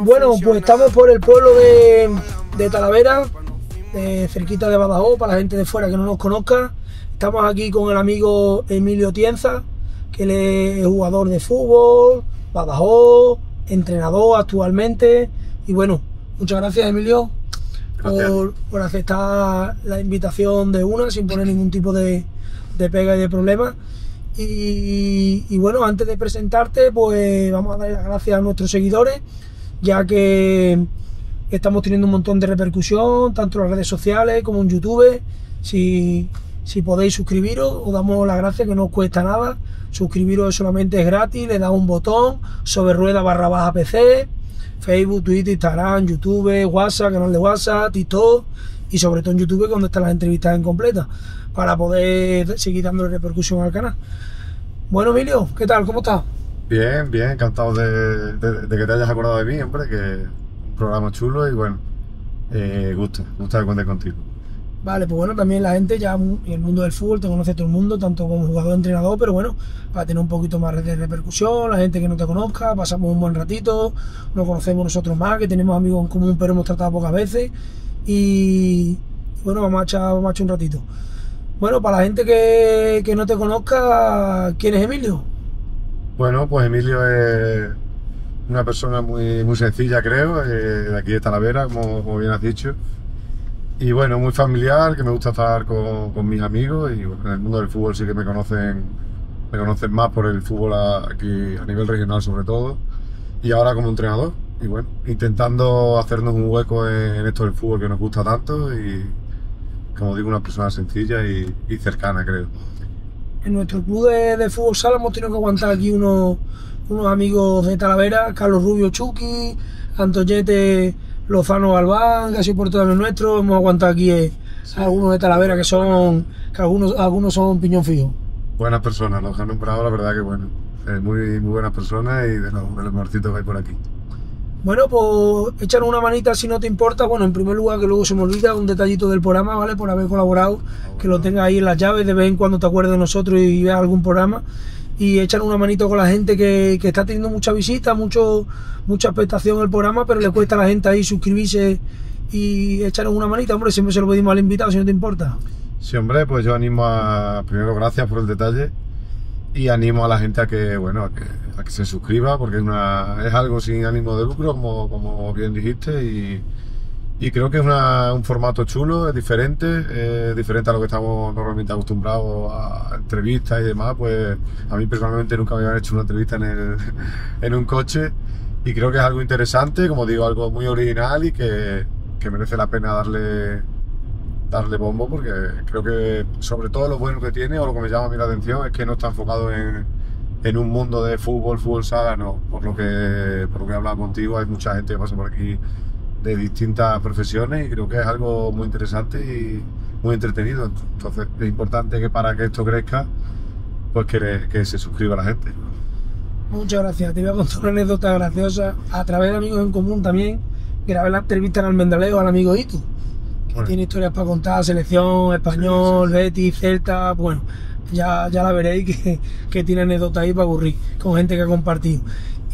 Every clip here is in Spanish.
Bueno, pues estamos por el pueblo de Talavera, cerquita de Badajoz, para la gente de fuera que no nos conozca. Estamos aquí con el amigo Emilio Tienza, que él es jugador de fútbol, Badajoz, entrenador actualmente. Y bueno, muchas gracias, Emilio, por aceptar la invitación de una, sin poner ningún tipo de pega y de problema. Y bueno, antes de presentarte, pues vamos a dar las gracias a nuestros seguidores, ya que estamos teniendo un montón de repercusión, tanto en las redes sociales como en YouTube. Si podéis suscribiros, os damos las gracias, que no os cuesta nada. Suscribiros solamente es gratis, le das un botón sobre rueda/PC, Facebook, Twitter, Instagram, YouTube, WhatsApp, canal de WhatsApp, TikTok, y sobre todo en YouTube, donde están las entrevistas en completa, para poder seguir dándole repercusión al canal. Bueno, Emilio, ¿qué tal? ¿Cómo estás? Bien, bien, encantado de que te hayas acordado de mí, hombre, que es un programa chulo y bueno, gusta que cuente contigo. Vale, pues bueno, también la gente ya en el mundo del fútbol te conoce todo el mundo, tanto como jugador, entrenador, pero bueno, para tener un poquito más de repercusión, la gente que no te conozca, pasamos un buen ratito, nos conocemos nosotros más, que tenemos amigos en común, pero hemos tratado pocas veces, y bueno, vamos a echar un ratito. Bueno, para la gente que no te conozca, ¿quién es Emilio? Bueno, pues Emilio es una persona muy sencilla, creo, de aquí de Talavera, como bien has dicho. Y bueno, muy familiar, que me gusta estar con mis amigos, y bueno, en el mundo del fútbol sí que me conocen más por el fútbol aquí a nivel regional sobre todo, y ahora como entrenador. Y bueno, intentando hacernos un hueco en esto del fútbol que nos gusta tanto, y como digo, una persona sencilla y cercana, creo. En nuestro club de fútbol sala hemos tenido que aguantar aquí unos amigos de Talavera, Carlos Rubio Chucky, Antoñete Lozano Galván, casi por todo el nuestro. Hemos aguantado aquí algunos de Talavera que algunos son piñón fijo. Buenas personas, los que han nombrado, la verdad que bueno, muy buenas personas y de los mejorcitos que hay por aquí. Bueno, pues échanos una manita si no te importa. Bueno, en primer lugar, que luego se me olvida, un detallito del programa, ¿vale? Por haber colaborado, que lo tengas ahí en las llaves, de vez en cuando te acuerdes de nosotros y veas algún programa. Y echan una manito con la gente que está teniendo mucha visita, mucha expectación el programa, pero le cuesta a la gente ahí suscribirse y echaron una manita. Hombre, siempre se lo pedimos al invitado, si no te importa. Sí, hombre, pues yo animo primero, gracias por el detalle, y animo a la gente a que, bueno, a que se suscriba, porque es algo sin ánimo de lucro, como bien dijiste, y creo que es un formato chulo, es diferente a lo que estamos normalmente acostumbrados a entrevistas y demás. Pues a mí personalmente nunca me habían hecho una entrevista en un coche, y creo que es algo interesante, como digo, algo muy original y que merece la pena darle bombo, porque creo que sobre todo lo bueno que tiene, o lo que me llama a mí la atención, es que no está enfocado en un mundo de fútbol sala, no. Por lo que he hablado contigo, hay mucha gente que pasa por aquí de distintas profesiones, y creo que es algo muy interesante y muy entretenido. Entonces es importante que para que esto crezca, pues que se suscriba la gente. Muchas gracias. Te voy a contar una anécdota graciosa. A través de amigos en común también grabé la entrevista en Almendralejo al amigo Itu, que tiene historias para contar, selección, español, sí. Betis, Celta. Bueno, ya la veréis, que tiene anécdotas ahí para aburrir, con gente que ha compartido.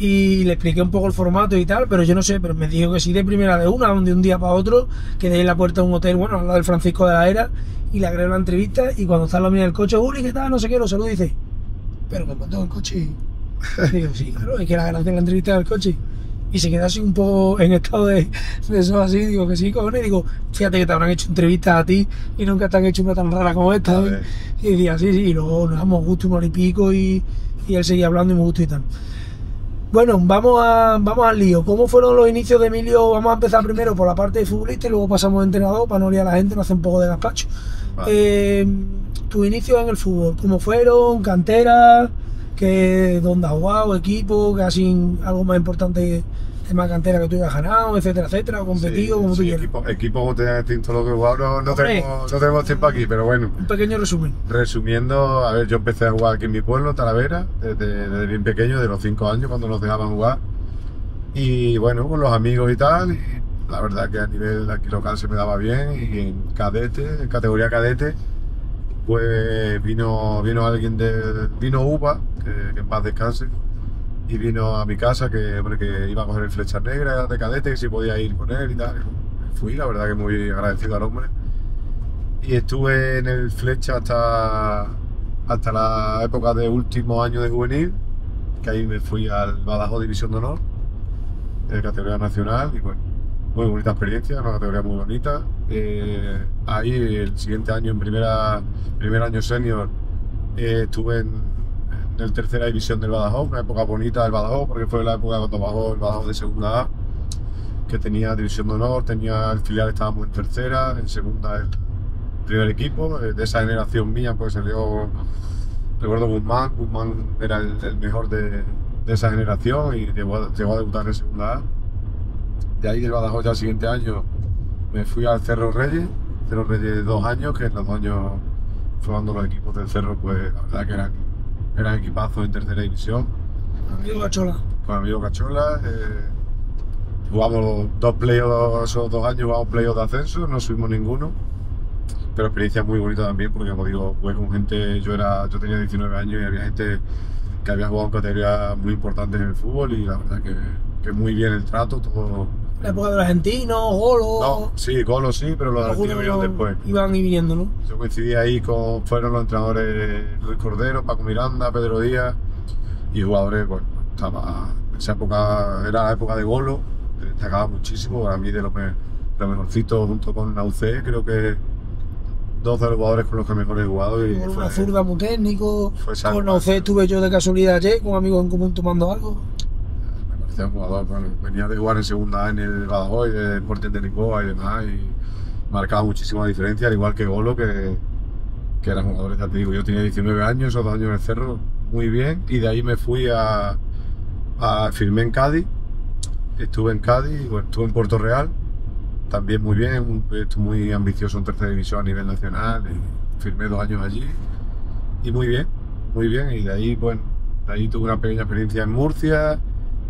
Y le expliqué un poco el formato y tal, pero yo no sé, pero me dijo que sí, de primera de una, donde un día para otro quedé en la puerta de un hotel, bueno, al lado del Francisco de la Era, y le agregué la entrevista, y cuando está en la mía del coche, Uri, ¿qué tal? No sé qué, lo saludo y dice, pero me montó en el coche. Y digo, sí, claro, es que la gracia de la entrevista del coche. Y se queda así un poco en estado de eso así, digo que sí, cojones, digo, fíjate que te habrán hecho entrevistas a ti y nunca te han hecho una tan rara como esta, ¿sabes? Y decía, sí, y luego nos damos gusto, 1 hora y pico, y él seguía hablando y me gustó y tal. Bueno, vamos al lío. ¿Cómo fueron los inicios de Emilio? Vamos a empezar primero por la parte de futbolista y luego pasamos a entrenador, para no liar a la gente, no hace un poco de gazpacho. Vale. Tus inicios en el fútbol, ¿cómo fueron? ¿Cantera? ¿Dónde has jugado? ¿Equipo? ¿Casi algo más importante, tema cantera que tú hayas ganado, etcétera, etcétera? ¿O competido? Sí, como tú quieras. Equipo como te distinto lo que he jugado, no tenemos tiempo aquí, pero bueno. Un pequeño resumen. Resumiendo, a ver, yo empecé a jugar aquí en mi pueblo, Talavera, desde bien pequeño, de los 5 años, cuando nos dejaban jugar. Y bueno, con los amigos y tal, y la verdad que a nivel aquí local se me daba bien, y en categoría cadete, pues vino alguien vino UBA, que en paz descanse, y vino a mi casa, hombre, que iba a coger el Flechas Negras de cadete, que si podía ir con él y tal. Fui, la verdad que muy agradecido al hombre. Y estuve en el Flecha hasta la época de último año de juvenil, que ahí me fui al Badajoz División de Honor, de categoría nacional, y bueno, muy bonita experiencia, una categoría muy bonita. Ahí el siguiente año, primer año senior, estuve en el tercera división del Badajoz, una época bonita del Badajoz, porque fue la época cuando bajó el Badajoz de segunda A, que tenía división de honor, tenía el filial, estábamos en tercera, en segunda el primer equipo, de esa generación mía, pues salió, recuerdo Guzmán era el mejor de esa generación y llegó a debutar en segunda A. De ahí del Badajoz ya el siguiente año me fui al Cerro Reyes 2 años, que en los 2 años formando los equipos del Cerro, pues la verdad que eran equipazos en tercera división. Con amigo Cachola. Con amigo Cachola. Jugamos 2 playoffs, esos 2 años jugamos playoffs de ascenso, no subimos ninguno. Pero experiencia muy bonita también, porque como digo, jugué con gente, yo tenía 19 años y había gente que había jugado en categorías muy importantes en el fútbol y la verdad que muy bien el trato, todo. La época del argentino, Golo. No, sí, Golo sí, pero los argentinos vinieron después. Iban y viniendo, ¿no? Yo coincidí ahí fueron los entrenadores Luis Cordero, Paco Miranda, Pedro Díaz y jugadores, bueno, esa época era la época de Golo, que destacaba muchísimo, para mí de los mejorcitos junto con Naucé, creo que 2 de los jugadores con los que mejor he jugado. Y con una zurda muy técnico, con Naucé estuve yo de casualidad ayer, con amigos en común tomando algo. Me parecía un jugador, bueno, venía de jugar en segunda A en el Badajoz y de Sporting de Lisboa y demás, y marcaba muchísima diferencia, al igual que Golo, que eran jugadores, ya te digo, yo tenía 19 años, esos 2 años en el Cerro, muy bien, y de ahí me fui firmé en Cádiz, estuve en Cádiz, bueno, estuve en Puerto Real, también muy bien, un proyecto muy ambicioso en tercera división a nivel nacional, y firmé 2 años allí, y muy bien, y de ahí, bueno, tuve una pequeña experiencia en Murcia,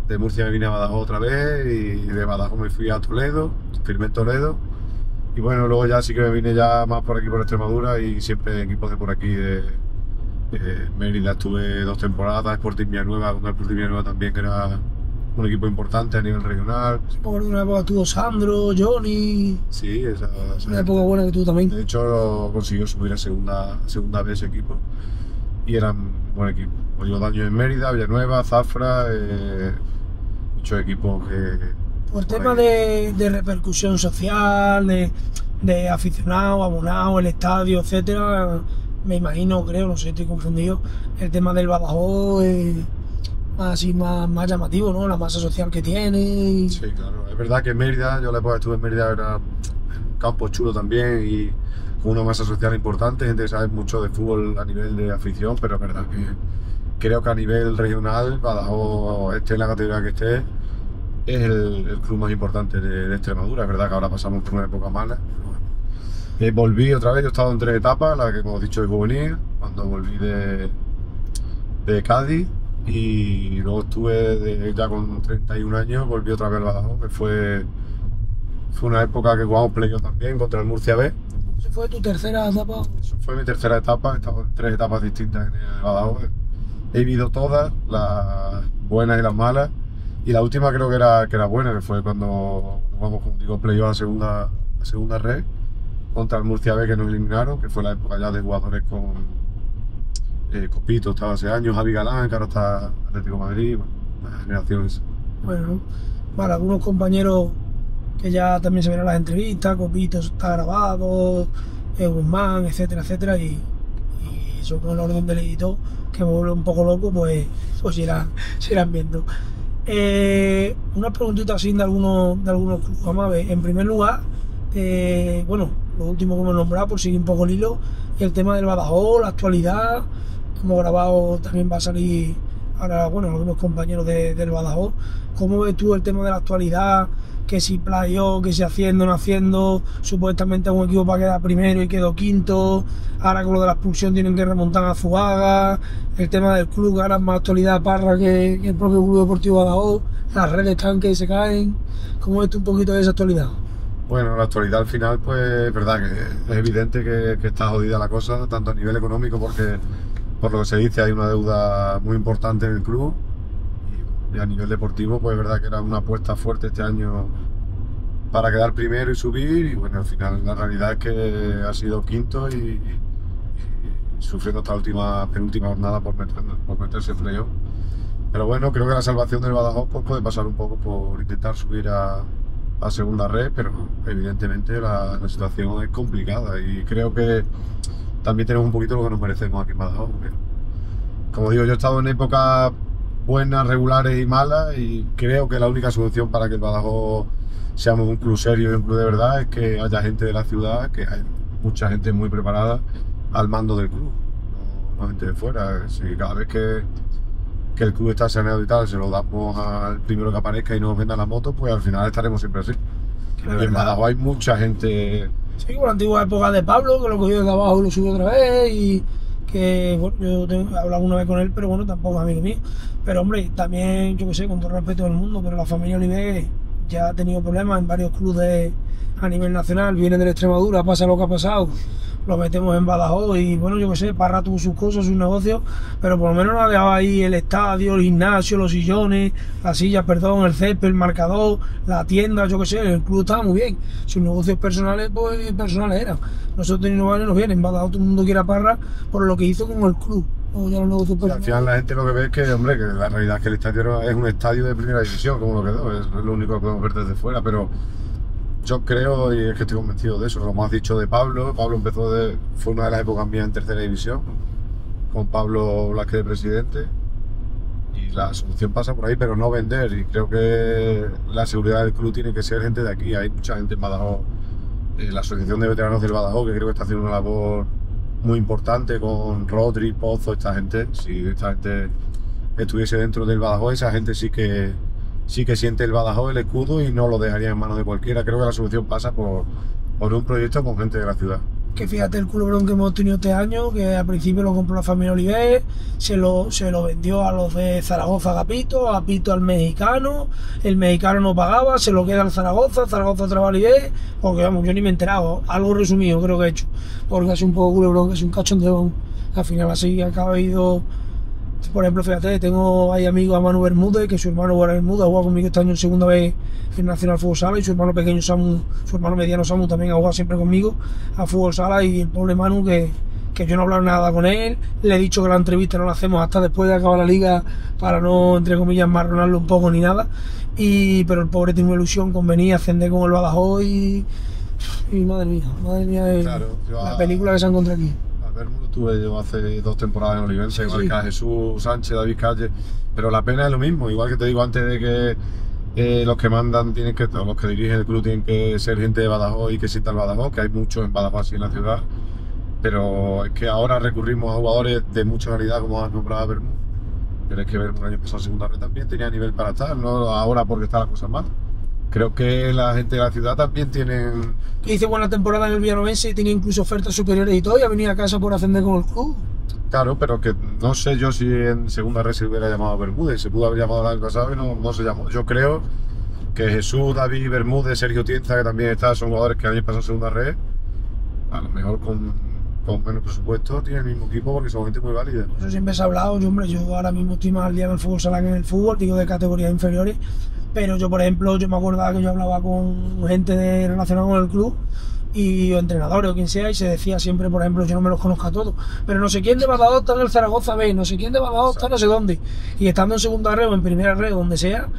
de Murcia me vine a Badajoz otra vez, y de Badajoz me fui a Toledo, firmé en Toledo, y bueno, luego ya sí que me vine ya más por aquí, por Extremadura, y siempre equipos de por aquí, de Mérida estuve 2 temporadas, Sporting Villanueva, con el Sporting Villanueva también, que era un equipo importante a nivel regional. Por una época tuvo Sandro, Johnny. Sí, una época buena que tú también. De hecho, consiguió subir a segunda B ese equipo y eran un buen equipo. Llevo 2 años en Mérida, Villanueva, Zafra, muchos equipos que. Por tema de repercusión social, de aficionados, abonados, el estadio, etcétera, me imagino, creo, no sé, estoy confundido, el tema del Badajoz así más llamativo, ¿no? La masa social que tiene. Sí, claro. Es verdad que en Mérida, yo la época que estuve en Mérida, era un campo chulo también y con una masa social importante, gente que sabe mucho de fútbol a nivel de afición, pero es verdad que creo que a nivel regional, Badajoz, esté en la categoría que esté, es el club más importante de Extremadura. Es verdad que ahora pasamos por una época mala. Volví otra vez, yo he estado en 3 etapas, la que como he dicho de juvenil, cuando volví de Cádiz, y luego estuve ya con 31 años, volví otra vez al Badajoz, que fue una época que jugamos playoff también contra el Murcia B. ¿Esa fue tu tercera etapa? Eso fue mi tercera etapa, he estado en 3 etapas distintas en el Badajoz. He vivido todas, las buenas y las malas, y la última creo que era buena, que fue cuando jugamos, como digo, playoff a segunda red contra el Murcia B, que nos eliminaron, que fue la época ya de jugadores con Copito, estaba hace años, Javi Galán, que ahora está Atlético de Madrid, bueno, las generaciones. Bueno, vale, algunos compañeros que ya también se ven en las entrevistas, Copito está grabado, Guzmán, etcétera, etcétera, y eso con el orden del editor, que me vuelve un poco loco, pues se irán viendo. Unas preguntitas así de algunos clubes. Vamos a ver, en primer lugar, bueno, lo último que hemos nombrado, por seguir un poco el hilo, el tema del Badajoz, la actualidad. Hemos grabado, también va a salir ahora, bueno, algunos compañeros del Badajoz. ¿Cómo ves tú el tema de la actualidad? Que si playoff, que si haciendo, no haciendo, supuestamente un equipo para quedar primero y quedó quinto, ahora con lo de la expulsión tienen que remontar a Zuaga, el tema del club, que ahora es más actualidad Parra que el propio Club Deportivo Badajoz, las redes están que se caen. ¿Cómo ves tú un poquito de esa actualidad? Bueno, la actualidad al final, pues es verdad que es evidente que está jodida la cosa, tanto a nivel económico, porque por lo que se dice hay una deuda muy importante en el club, Y a nivel deportivo, pues es verdad que era una apuesta fuerte este año para quedar primero y subir, y bueno, al final la realidad es que ha sido quinto y sufriendo esta penúltima jornada por meterse en playoff. Pero bueno, creo que la salvación del Badajoz pues, puede pasar un poco por intentar subir a segunda red, pero evidentemente la situación es complicada y creo que también tenemos un poquito lo que nos merecemos aquí en Badajoz. Porque, como digo, yo he estado en épocas buenas, regulares y malas, y creo que la única solución para que el Badajoz seamos un club serio y un club de verdad es que haya gente de la ciudad, que hay mucha gente muy preparada al mando del club, no gente de fuera. Si cada vez que el club está saneado y tal, se lo damos al primero que aparezca y nos venda la moto, pues al final estaremos siempre así. Y en Badajoz hay mucha gente. Sí, con la antigua época de Pablo, que lo cogió de abajo y lo subió otra vez, y que bueno, yo he hablado una vez con él, pero bueno, tampoco es amigo mío. Pero hombre, también, yo qué sé, con todo respeto del mundo, pero la familia Oliver ya ha tenido problemas en varios clubes a nivel nacional, viene de la Extremadura, pasa lo que ha pasado, lo metemos en Badajoz y bueno, yo qué sé, Parra tuvo sus cosas, sus negocios, pero por lo menos nos ha dejado ahí el estadio, el gimnasio, los sillones, las sillas, perdón, el césped, el marcador, la tienda, yo qué sé, el club estaba muy bien. Sus negocios personales, pues personales eran. Nosotros no vale, nos vienen, en Badajoz todo el mundo quiere a Parra por lo que hizo con el club. Ya los negocios personales. Al final la gente lo que ve es que, hombre, que la realidad es que el estadio es un estadio de primera división, como lo quedó, es lo único que podemos ver desde fuera, pero yo creo, y es que estoy convencido de eso, como has dicho de Pablo fue una de las épocas mías en tercera división, con Pablo Blasque de presidente, y la solución pasa por ahí, pero no vender, y creo que la seguridad del club tiene que ser gente de aquí. Hay mucha gente en Badajoz, la Asociación de Veteranos del Badajoz, que creo que está haciendo una labor muy importante con Rodri, Pozo, esta gente. Si esta gente estuviese dentro del Badajoz, esa gente sí que siente el Badajoz, el escudo, y no lo dejaría en manos de cualquiera. Creo que la solución pasa por un proyecto con gente de la ciudad. Que fíjate el culebrón que hemos tenido este año, que al principio lo compró la familia Oliver, se lo vendió a los de Zaragoza a Pito al mexicano, el mexicano no pagaba, se lo queda al Zaragoza trae a Oliver, porque vamos, yo ni me he enterado, algo resumido creo que he hecho, porque es un poco culebrón, que es un cachondeo, al final así ha caído. Por ejemplo, fíjate, tengo ahí amigos a Manu Bermúdez, que su hermano Bermúdez ha jugado conmigo este año en segunda vez en Nacional Fútbol Sala, y su hermano pequeño Samu, su hermano mediano Samu también ha jugado siempre conmigo a Fútbol Sala, y el pobre Manu que yo no he hablado nada con él, le he dicho que la entrevista no la hacemos hasta después de acabar la liga para no, entre comillas, marronarlo un poco ni nada, pero el pobre tiene una ilusión con venir a ascender con el Badajoz y madre mía, claro, la película que se ha encontrado aquí. Bermudo tuve yo hace 2 temporadas en Olivense, igual que a Jesús Sánchez, David Calle, pero la pena es lo mismo, igual que te digo antes de que los que mandan los que dirigen el club tienen que ser gente de Badajoz y que sienta el Badajoz, que hay muchos en Badajoz así en la ciudad, pero es que ahora recurrimos a jugadores de mucha calidad, como has nombrado a Bermudo, pero es que Bermudo el año pasado en segunda red también tenía nivel para estar, no ahora porque está la cosa mal. Creo que la gente de la ciudad también tienen... Que hice buena temporada en el Villanovense y tenía incluso ofertas superiores y todo, y ha venido a casa por ascender con el club. Claro, pero que no sé yo si en segunda red se hubiera llamado Bermúdez, se pudo haber llamado el año pasado y no se llamó. Yo creo que Jesús, David, Bermúdez, Sergio Tienza, que también son jugadores que el año pasado en segunda red, a lo mejor con menos presupuesto, tienen el mismo equipo porque son gente muy válida. Eso siempre se ha hablado, yo ahora mismo estoy más al día en el fútbol sala que en el fútbol, digo de categorías inferiores. Pero yo, por ejemplo, yo me acordaba que yo hablaba con gente relacionada con el club y o entrenadores o quien sea, y se decía siempre, por ejemplo, yo no me los conozco a todos, pero no sé quién de Badajoz está en el Zaragoza B, no sé quién de Badajoz está no sé dónde, y estando en segunda red o en primera red, donde sea,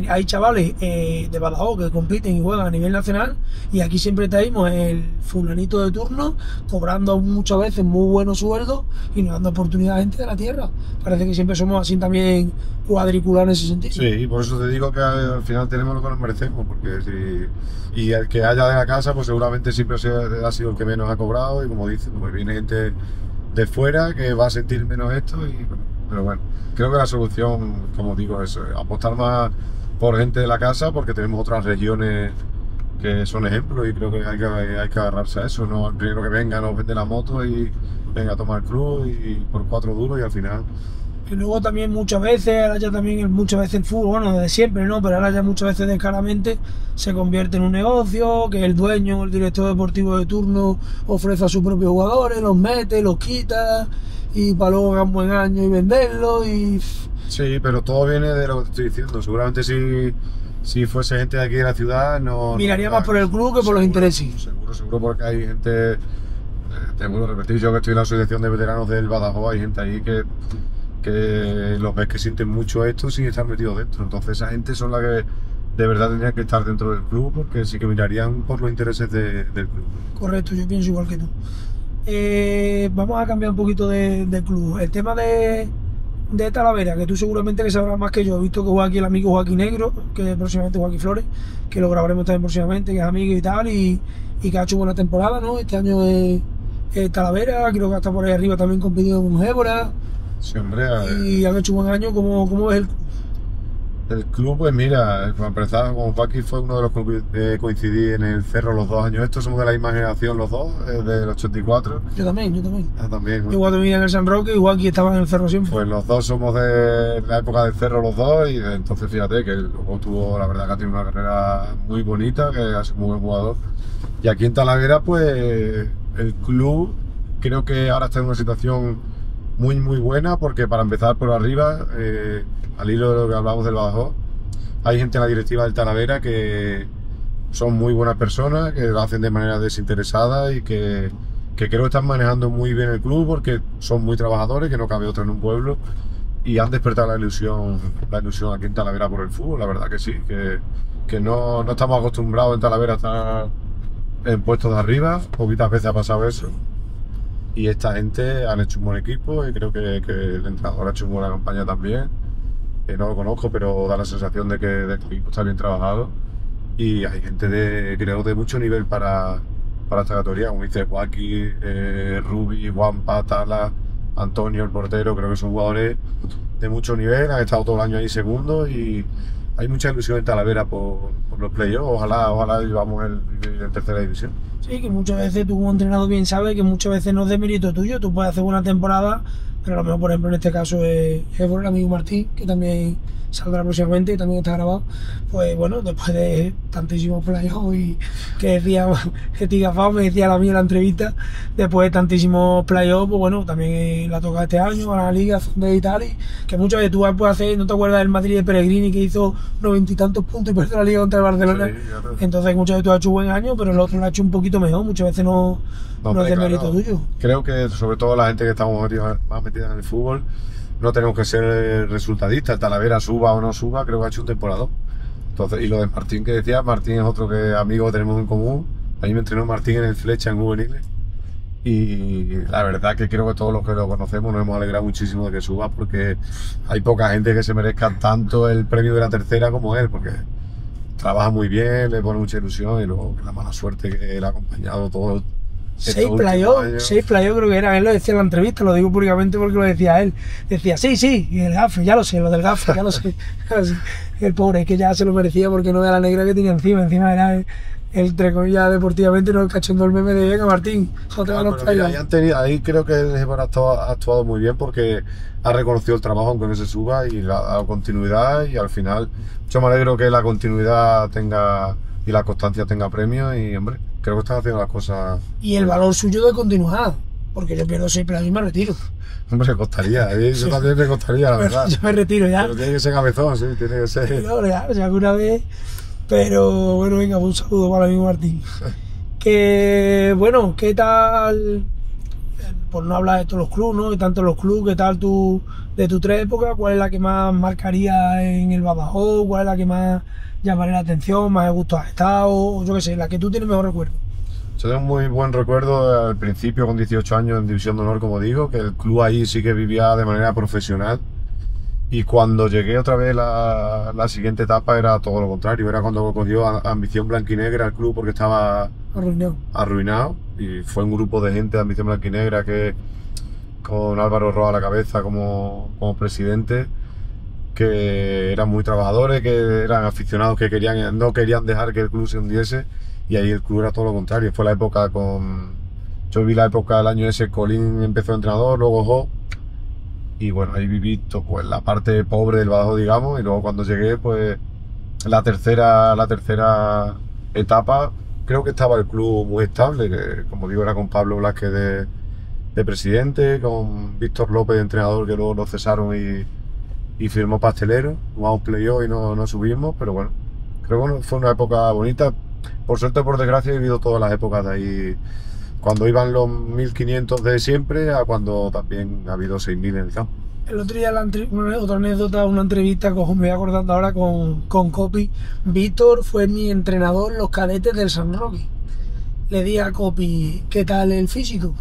hay chavales de Badajoz que compiten y juegan a nivel nacional, y aquí siempre traímos el fulanito de turno, cobrando muchas veces muy buenos sueldos y nos dando oportunidad a gente de la tierra. Parece que siempre somos así también cuadricular en ese sentido. Sí, y por eso te digo que al final tenemos lo que nos merecemos, porque y el que haya de la casa, pues seguramente siempre ha sido el que menos ha cobrado, y como dicen, pues viene gente de fuera que va a sentir menos esto, pero bueno, creo que la solución, como digo, es apostar más por gente de la casa, porque tenemos otras regiones que son ejemplos, y creo que hay que agarrarse a eso, no al primero que venga nos vende la moto y venga a tomar el club y por 4 duros, y al final... Y luego también muchas veces el fútbol, bueno, desde siempre, ¿no? Pero ahora ya muchas veces descaradamente se convierte en un negocio, que el dueño, el director deportivo de turno ofrece a sus propios jugadores, los mete, los quita, y para luego ganar un buen año y venderlo y... Sí, pero todo viene de lo que te estoy diciendo. Seguramente si fuese gente de aquí de la ciudad, no... Miraría no, más por el club que por los intereses. Seguro, porque hay gente... Te vuelvo a repetir, yo que estoy en la asociación de veteranos del Badajoz, hay gente ahí que los ves que sienten mucho esto sin estar metidos dentro. Entonces esa gente son las que de verdad tendrían que estar dentro del club, porque sí que mirarían por los intereses del club. Correcto, yo pienso igual que tú. Vamos a cambiar un poquito de club. El tema de Talavera, que tú seguramente que sabrás más que yo. He visto que juega aquí el amigo Joaquín Negro, que próximamente Joaquín Flores, que lo grabaremos también próximamente, que es amigo y tal, y que ha hecho buena temporada, ¿no? Este año Talavera, creo que hasta por ahí arriba también competido con Évora. Sí, hombre. Y han hecho buen año. ¿Cómo ves el club? El club, pues mira, para empezar, con Joaquín fue uno de los que coincidí en el Cerro los 2 años. Estos somos de la misma generación los dos, del 84. Yo también. Ah, también. Yo cuando vivía en el San Roque, igual aquí estaba en el Cerro siempre. Pues los dos somos de la época del Cerro los dos, y entonces fíjate que él luego tuvo, la verdad que ha tenido una carrera muy bonita, que ha sido muy buen jugador. Y aquí en Talavera, pues el club creo que ahora está en una situación muy buena, porque para empezar por arriba, al hilo de lo que hablamos del Badajoz, hay gente en la directiva del Talavera que son muy buenas personas, que lo hacen de manera desinteresada y que creo que están manejando muy bien el club, porque son muy trabajadores, que no cabe otra en un pueblo, y han despertado la ilusión aquí en Talavera por el fútbol. La verdad que sí, que no estamos acostumbrados en Talavera a estar en puestos de arriba, poquitas veces ha pasado eso. Y esta gente han hecho un buen equipo, y creo que el entrenador ha hecho una buena campaña también. No lo conozco, pero da la sensación de que el equipo está bien trabajado. Y hay gente creo de mucho nivel para esta categoría, como dice Joaquín, Rubi, Juanpa, Tala, Antonio, el portero. Creo que son jugadores de mucho nivel, han estado todo el año ahí segundos, y hay mucha ilusión en Talavera por los playoffs. Ojalá vivamos en tercera división. Sí, que muchas veces tú como entrenador bien sabes que muchas veces no es de mérito tuyo. Tú puedes hacer buena temporada, pero a lo mejor, por ejemplo, en este caso es por el amigo Martín, que también saldrá próximamente y también está grabado. Pues bueno, después de tantísimos playoffs, y que decía que Tigafao me decía la mía en la entrevista, después de tantísimos playoffs, pues bueno, también la toca este año a la Liga de Italia, que muchas veces tú puedes hacer, ¿no te acuerdas del Madrid de Pellegrini, que hizo 90 y tantos puntos y perdió la Liga contra el Barcelona? Sí, claro. Entonces muchas veces tú has hecho buen año, pero el otro lo ha hecho un poquito mejor. Muchas veces no es de mérito tuyo. Creo que sobre todo la gente que estamos más metida en el fútbol, no tenemos que ser resultadistas. El Talavera suba o no suba, creo que ha hecho un temporada. Entonces, y lo de Martín que decía, Martín es otro amigo que tenemos en común. A mí me entrenó Martín en el Flecha, en juveniles, y la verdad que creo que todos los que lo conocemos nos hemos alegrado muchísimo de que suba, porque hay poca gente que se merezca tanto el premio de la tercera como él, porque trabaja muy bien, le pone mucha ilusión, y luego la mala suerte que le ha acompañado todo. 6 playoffs creo que era, él lo decía en la entrevista, lo digo públicamente porque lo decía él. Decía, sí, y el gafe, ya lo sé, lo del gafe, ya lo sé. El pobre, es que ya se lo merecía, porque no vea la negra que tenía encima era el entre comillas deportivamente, no el cachondo del meme de venga Martín, ahí creo que el Évora ha actuado muy bien, porque ha reconocido el trabajo aunque no se suba, y ha dado continuidad, y al final yo me alegro que la continuidad tenga y la constancia tenga premio, y hombre, creo que están haciendo las cosas. Y el valor suyo de continuar, porque yo pierdo 6 playoffs y me retiro. Hombre, me costaría, yo también me costaría, la verdad. Yo me retiro ya. Pero tiene que ser cabezón, sí, tiene que ser. No, ya, o sea, alguna vez. Pero bueno, venga, un saludo para el amigo Martín. Que bueno, ¿qué tal? Por no hablar de todos los clubes, ¿no? De tanto los clubes, ¿qué tal de tus 3 épocas? ¿Cuál es la que más marcaría en el Badajoz? ¿Cuál es la que más llamaría la atención, más de gusto has estado? O yo qué sé, la que tú tienes mejor recuerdo. Yo tengo un muy buen recuerdo al principio, con 18 años en División de Honor, como digo, que el club ahí sí que vivía de manera profesional. Y cuando llegué otra vez la siguiente etapa era todo lo contrario, era cuando cogió Ambición Blanquinegra el club, porque estaba arruinado, y fue un grupo de gente de Ambición Blanquinegra, que con Álvaro Roa a la cabeza como presidente, que eran muy trabajadores, que eran aficionados, que no querían dejar que el club se hundiese, y ahí el club era todo lo contrario. Fue la época yo vi la época del año ese, Colín empezó entrenador, luego Jo, y bueno, ahí viví pues la parte pobre del Badajoz, digamos, y luego cuando llegué, pues la tercera etapa, creo que estaba el club muy estable, que como digo era con Pablo Blázquez de presidente, con Víctor López de entrenador, que luego lo cesaron y firmó Pastelero. Jugamos playoff y no subimos, pero bueno, creo que fue una época bonita. Por suerte o por desgracia he vivido todas las épocas de ahí, cuando iban los 1500 de siempre a cuando también ha habido 6000 en el campo. El otro día, otra anécdota, una entrevista, me voy acordando ahora con Copi. Víctor fue mi entrenador en los cadetes del San Roque. Le di a Copi, ¿qué tal el físico?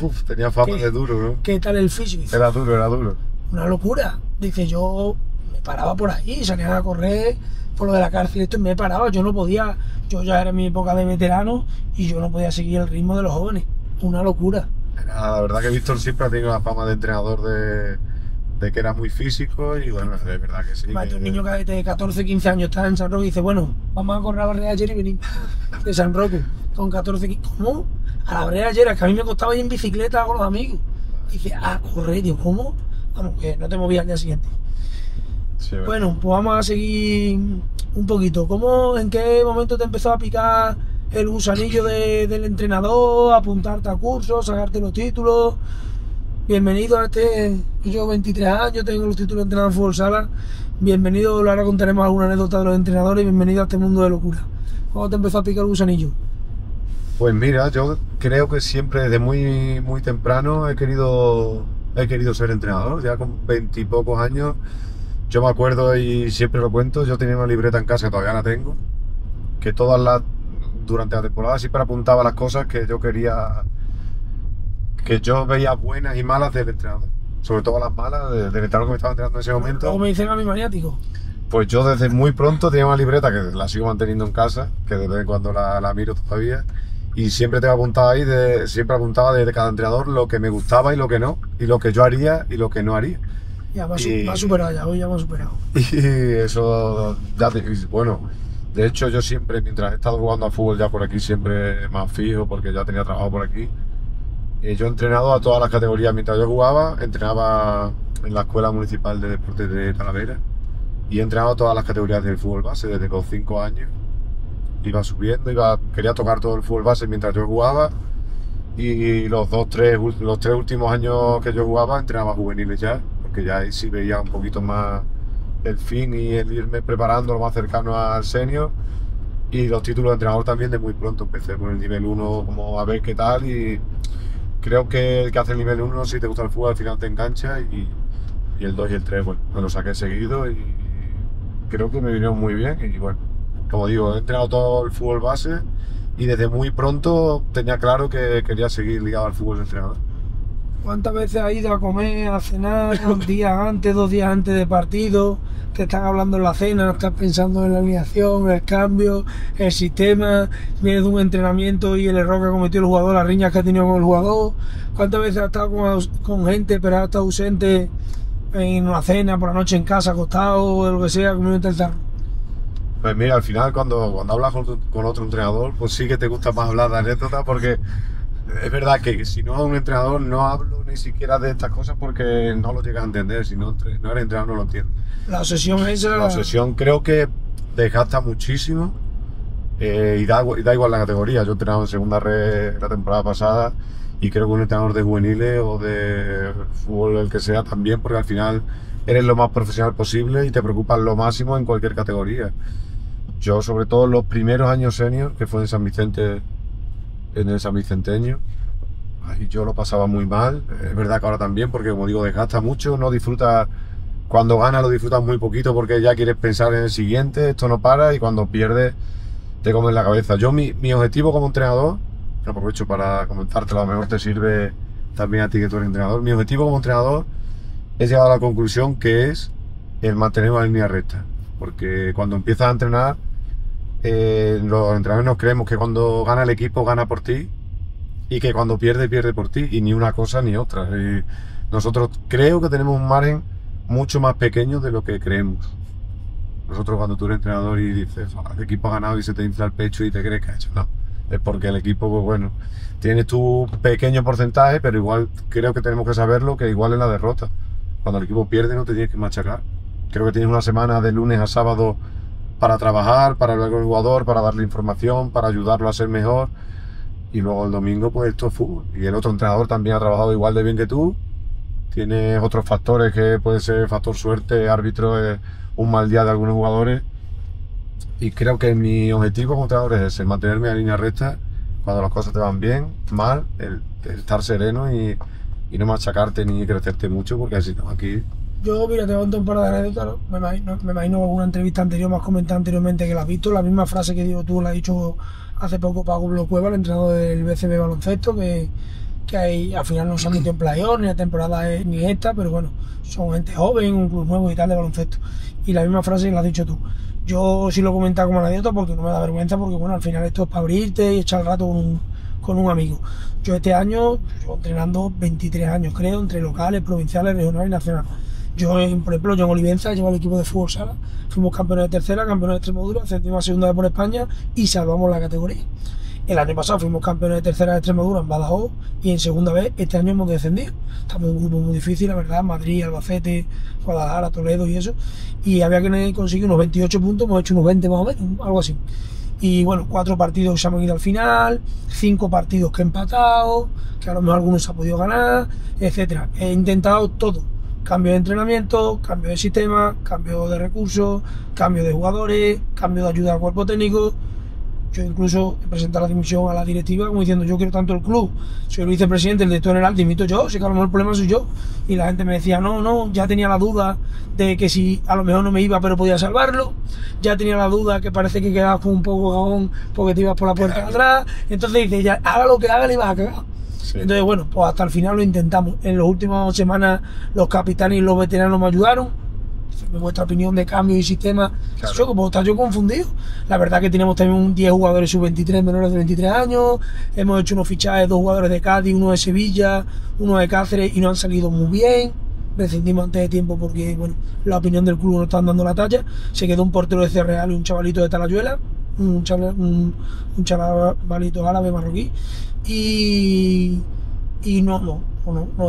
Uf, tenía fama de duro, ¿no? ¿Qué tal el físico? Dice, era duro. Una locura. Dice, yo me paraba por ahí, salía a correr por lo de la cárcel, esto, y me paraba, yo no podía, yo ya era en mi época de veterano y yo no podía seguir el ritmo de los jóvenes. Una locura. La verdad que Víctor siempre ha tenido la fama de entrenador de que era muy físico y bueno, de verdad que sí. Un niño cadete de 14, 15 años está en San Roque y dice, bueno, vamos a correr a la Barrera Llera y venimos de San Roque con 14, 15. ¿Cómo? A la Barrera Llera, que a mí me costaba ir en bicicleta con los amigos. Dice, a correr, digo, ¿cómo? Bueno, que no te movías al día siguiente. Sí, bueno, pues vamos a seguir un poquito. ¿En qué momento te empezó a picar el gusanillo del entrenador, apuntarte a cursos, sacarte los títulos? Bienvenido a yo 23 años, tengo los títulos de entrenador de fútbol sala. Bienvenido, ahora contaremos alguna anécdota de los entrenadores y bienvenido a este mundo de locura. ¿Cuándo te empezó a picar el gusanillo? Pues mira, yo creo que siempre desde muy temprano he querido ser entrenador, ya con 20 y pocos años. Yo me acuerdo y siempre lo cuento, yo tenía una libreta en casa que todavía la tengo, que durante la temporada siempre apuntaba las cosas que yo quería, que yo veía buenas y malas del entrenador, sobre todo las malas del entrenador que me estaba entrenando en ese momento. ¿Cómo me dicen a mi maniático? Pues yo desde muy pronto tenía una libreta que la sigo manteniendo en casa, que de vez en cuando la miro todavía, y siempre tengo apuntado ahí, siempre apuntaba de cada entrenador lo que me gustaba y lo que no, y lo que yo haría y lo que no haría. Ya me ha superado, hoy ya me ha superado. Y eso, bueno, de hecho yo siempre, mientras he estado jugando al fútbol ya por aquí, siempre más fijo, porque ya tenía trabajo por aquí. Yo he entrenado a todas las categorías. Mientras yo jugaba, entrenaba en la Escuela Municipal de Deportes de Talavera y he entrenado a todas las categorías del fútbol base desde los 5 años. Iba subiendo, quería tocar todo el fútbol base mientras yo jugaba, y los 3 últimos años que yo jugaba entrenaba juveniles ya, porque ya ahí sí veía un poquito más el fin y el irme preparando lo más cercano al senior. Y los títulos de entrenador también de muy pronto. Empecé con el nivel 1 como a ver qué tal, y creo que el que hace el nivel 1, si te gusta el fútbol, al final te engancha, y el 2 y el 3, bueno, me lo saqué seguido y creo que me vinieron muy bien. Y bueno, como digo, he entrenado todo el fútbol base y desde muy pronto tenía claro que quería seguir ligado al fútbol de entrenador. ¿Cuántas veces has ido a comer, a cenar, 2 días antes, 2 días antes de partido? Te están hablando en la cena, estás pensando en la alineación, el cambio, el sistema, vienes de un entrenamiento y el error que cometió el jugador, las riñas que ha tenido con el jugador. ¿Cuántas veces has estado con gente, pero has estado ausente en una cena, por la noche en casa, acostado, o lo que sea, comiendo el tarro? Pues mira, al final cuando hablas con otro entrenador, pues sí que te gusta más hablar de anécdotas, porque es verdad que si no es un entrenador no hablo ni siquiera de estas cosas porque no lo llegas a entender. Si no eres entrenador no lo entiendes. La obsesión esa... La obsesión creo que desgasta muchísimo, y da igual la categoría. Yo he entrenado en segunda red la temporada pasada y creo que un entrenador de juveniles o de fútbol, el que sea, también, porque al final eres lo más profesional posible y te preocupas lo máximo en cualquier categoría. Yo, sobre todo los primeros años senior, que fue en San Vicente, en el San Vicenteño, ahí yo lo pasaba muy mal. Es verdad que ahora también, porque como digo, desgasta mucho, no disfrutas. Cuando ganas lo disfrutas muy poquito porque ya quieres pensar en el siguiente, esto no para, y cuando pierdes te comes la cabeza. Yo mi objetivo como entrenador, aprovecho para comentártelo, a lo mejor te sirve también a ti que tú eres entrenador. Mi objetivo como entrenador es llegar a la conclusión que es el mantener una línea recta, porque cuando empiezas a entrenar, los entrenadores nos creemos que cuando gana el equipo gana por ti, y que cuando pierde por ti, y ni una cosa ni otra. Y nosotros creo que tenemos un margen mucho más pequeño de lo que creemos. Nosotros, cuando tú eres entrenador y dices, el equipo ha ganado, y se te infla el pecho y te crees que ha hecho, no, es porque el equipo, pues bueno, tienes tu pequeño porcentaje, pero igual creo que tenemos que saberlo, que igual en la derrota, cuando el equipo pierde no te tienes que machacar. Creo que tienes una semana de lunes a sábado para trabajar, para hablar con el jugador, para darle información, para ayudarlo a ser mejor. y luego el domingo pues esto es fútbol. Y el otro entrenador también ha trabajado igual de bien que tú, tienes otros factores que puede ser factor suerte, árbitro, un mal día de algunos jugadores, y creo que mi objetivo como entrenador es ese, mantenerme en línea recta cuando las cosas te van bien, mal, el estar sereno y no machacarte ni crecerte mucho, porque si no aquí... Yo, mira, te cuento un par de anécdotas. Me imagino alguna entrevista anterior, me has comentado anteriormente que la has visto. La misma frase que digo tú la ha dicho hace poco Pablo Cueva, el entrenador del BCB Baloncesto, que ahí, al final no se han metido en playoff, ni la temporada ni esta, pero bueno, son gente joven, un club nuevo y tal de baloncesto. Y la misma frase la has dicho tú. Yo sí lo he comentado como anécdota porque no me da vergüenza, porque bueno, al final esto es para abrirte y echar el rato con un amigo. Yo este año, entrenando 23 años creo, entre locales, provinciales, regionales y nacionales. Yo, por ejemplo, yo en Olivenza llevo al equipo de fútbol sala, fuimos campeones de tercera, campeones de Extremadura, ascendimos a segunda vez por España y salvamos la categoría. El año pasado fuimos campeones de tercera de Extremadura en Badajoz y en segunda vez este año hemos descendido. Estamos en un grupo muy difícil, la verdad, Madrid, Albacete, Guadalajara, Toledo y eso. Y había que conseguir unos 28 puntos, hemos hecho unos 20 más o menos, algo así. Y bueno, 4 partidos se han ido al final, 5 partidos que he empatado, que a lo mejor algunos se ha podido ganar, etcétera. He intentado todo. Cambio de entrenamiento, cambio de sistema, cambio de recursos, cambio de jugadores, cambio de ayuda al cuerpo técnico. Yo incluso he presentado la dimisión a la directiva como diciendo yo quiero tanto el club, soy el vicepresidente, el director general, dimito yo, sé que a lo mejor el problema soy yo. Y la gente me decía no, ya tenía la duda de que si a lo mejor no me iba pero podía salvarlo, ya tenía la duda que parece que quedabas con un poco cagón porque te ibas por la puerta de atrás, entonces dice ya haga lo que haga le ibas a cagar. Sí. Entonces bueno, pues hasta el final lo intentamos. En las últimas semanas los capitanes y los veteranos me ayudaron. Vuestra opinión de cambio y sistema. Claro. Yo, como estás yo confundido. La verdad que tenemos también 10 jugadores sub-23 menores de 23 años. Hemos hecho unos fichajes, 2 jugadores de Cádiz, uno de Sevilla, uno de Cáceres y no han salido muy bien. Rescindimos antes de tiempo porque bueno, la opinión del club no están dando la talla. Se quedó un portero de Cerreal y un chavalito de Talayuela, un chavalito árabe marroquí. Y no,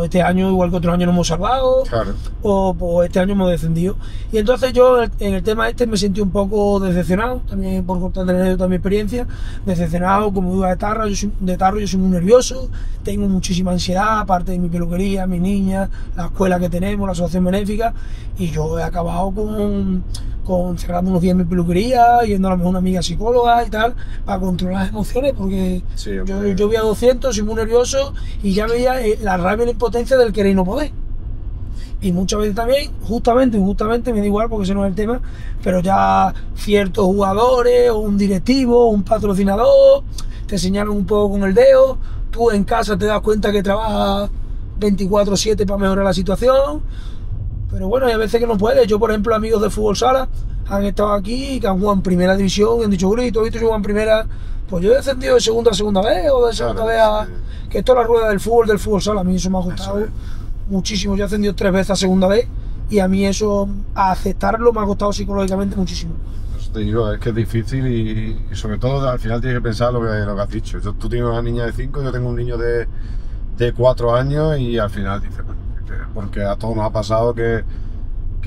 este año, igual que otro año, no hemos salvado, claro. o este año hemos descendido. Y entonces yo en el tema este me sentí un poco decepcionado, también por contar de toda mi experiencia, decepcionado, como digo, de Tarro, yo soy muy nervioso, tengo muchísima ansiedad, aparte de mi peluquería, mi niña, la escuela que tenemos, la asociación benéfica, y yo he acabado con cerrando unos días en mi peluquería, yendo a lo mejor una amiga psicóloga y tal, para controlar las emociones, porque sí, yo vi a 200, soy muy nervioso y ya veía la rabia y la impotencia del querer y no poder. Y muchas veces también, justamente, injustamente, me da igual porque ese no es el tema, pero ya ciertos jugadores, o un directivo, o un patrocinador, te señalan un poco con el dedo, tú en casa te das cuenta que trabajas 24/7 para mejorar la situación. Pero bueno, hay a veces que no puedes. Yo, por ejemplo, amigos de fútbol sala han estado aquí, que han jugado en primera división, y han dicho, Grito, ¿viste yo juego en primera? Pues yo he descendido de segunda a segunda vez, o de segunda vez a... Que esto es la rueda del fútbol sala, a mí eso me ha gustado muchísimo. Yo he ascendido 3 veces a segunda vez, y a mí eso, a aceptarlo, me ha costado psicológicamente muchísimo. Pues te digo, es que es difícil y sobre todo al final tienes que pensar lo que has dicho. Tú tienes una niña de 5, yo tengo un niño de 4 años, y al final dices, bueno, porque a todos nos ha pasado que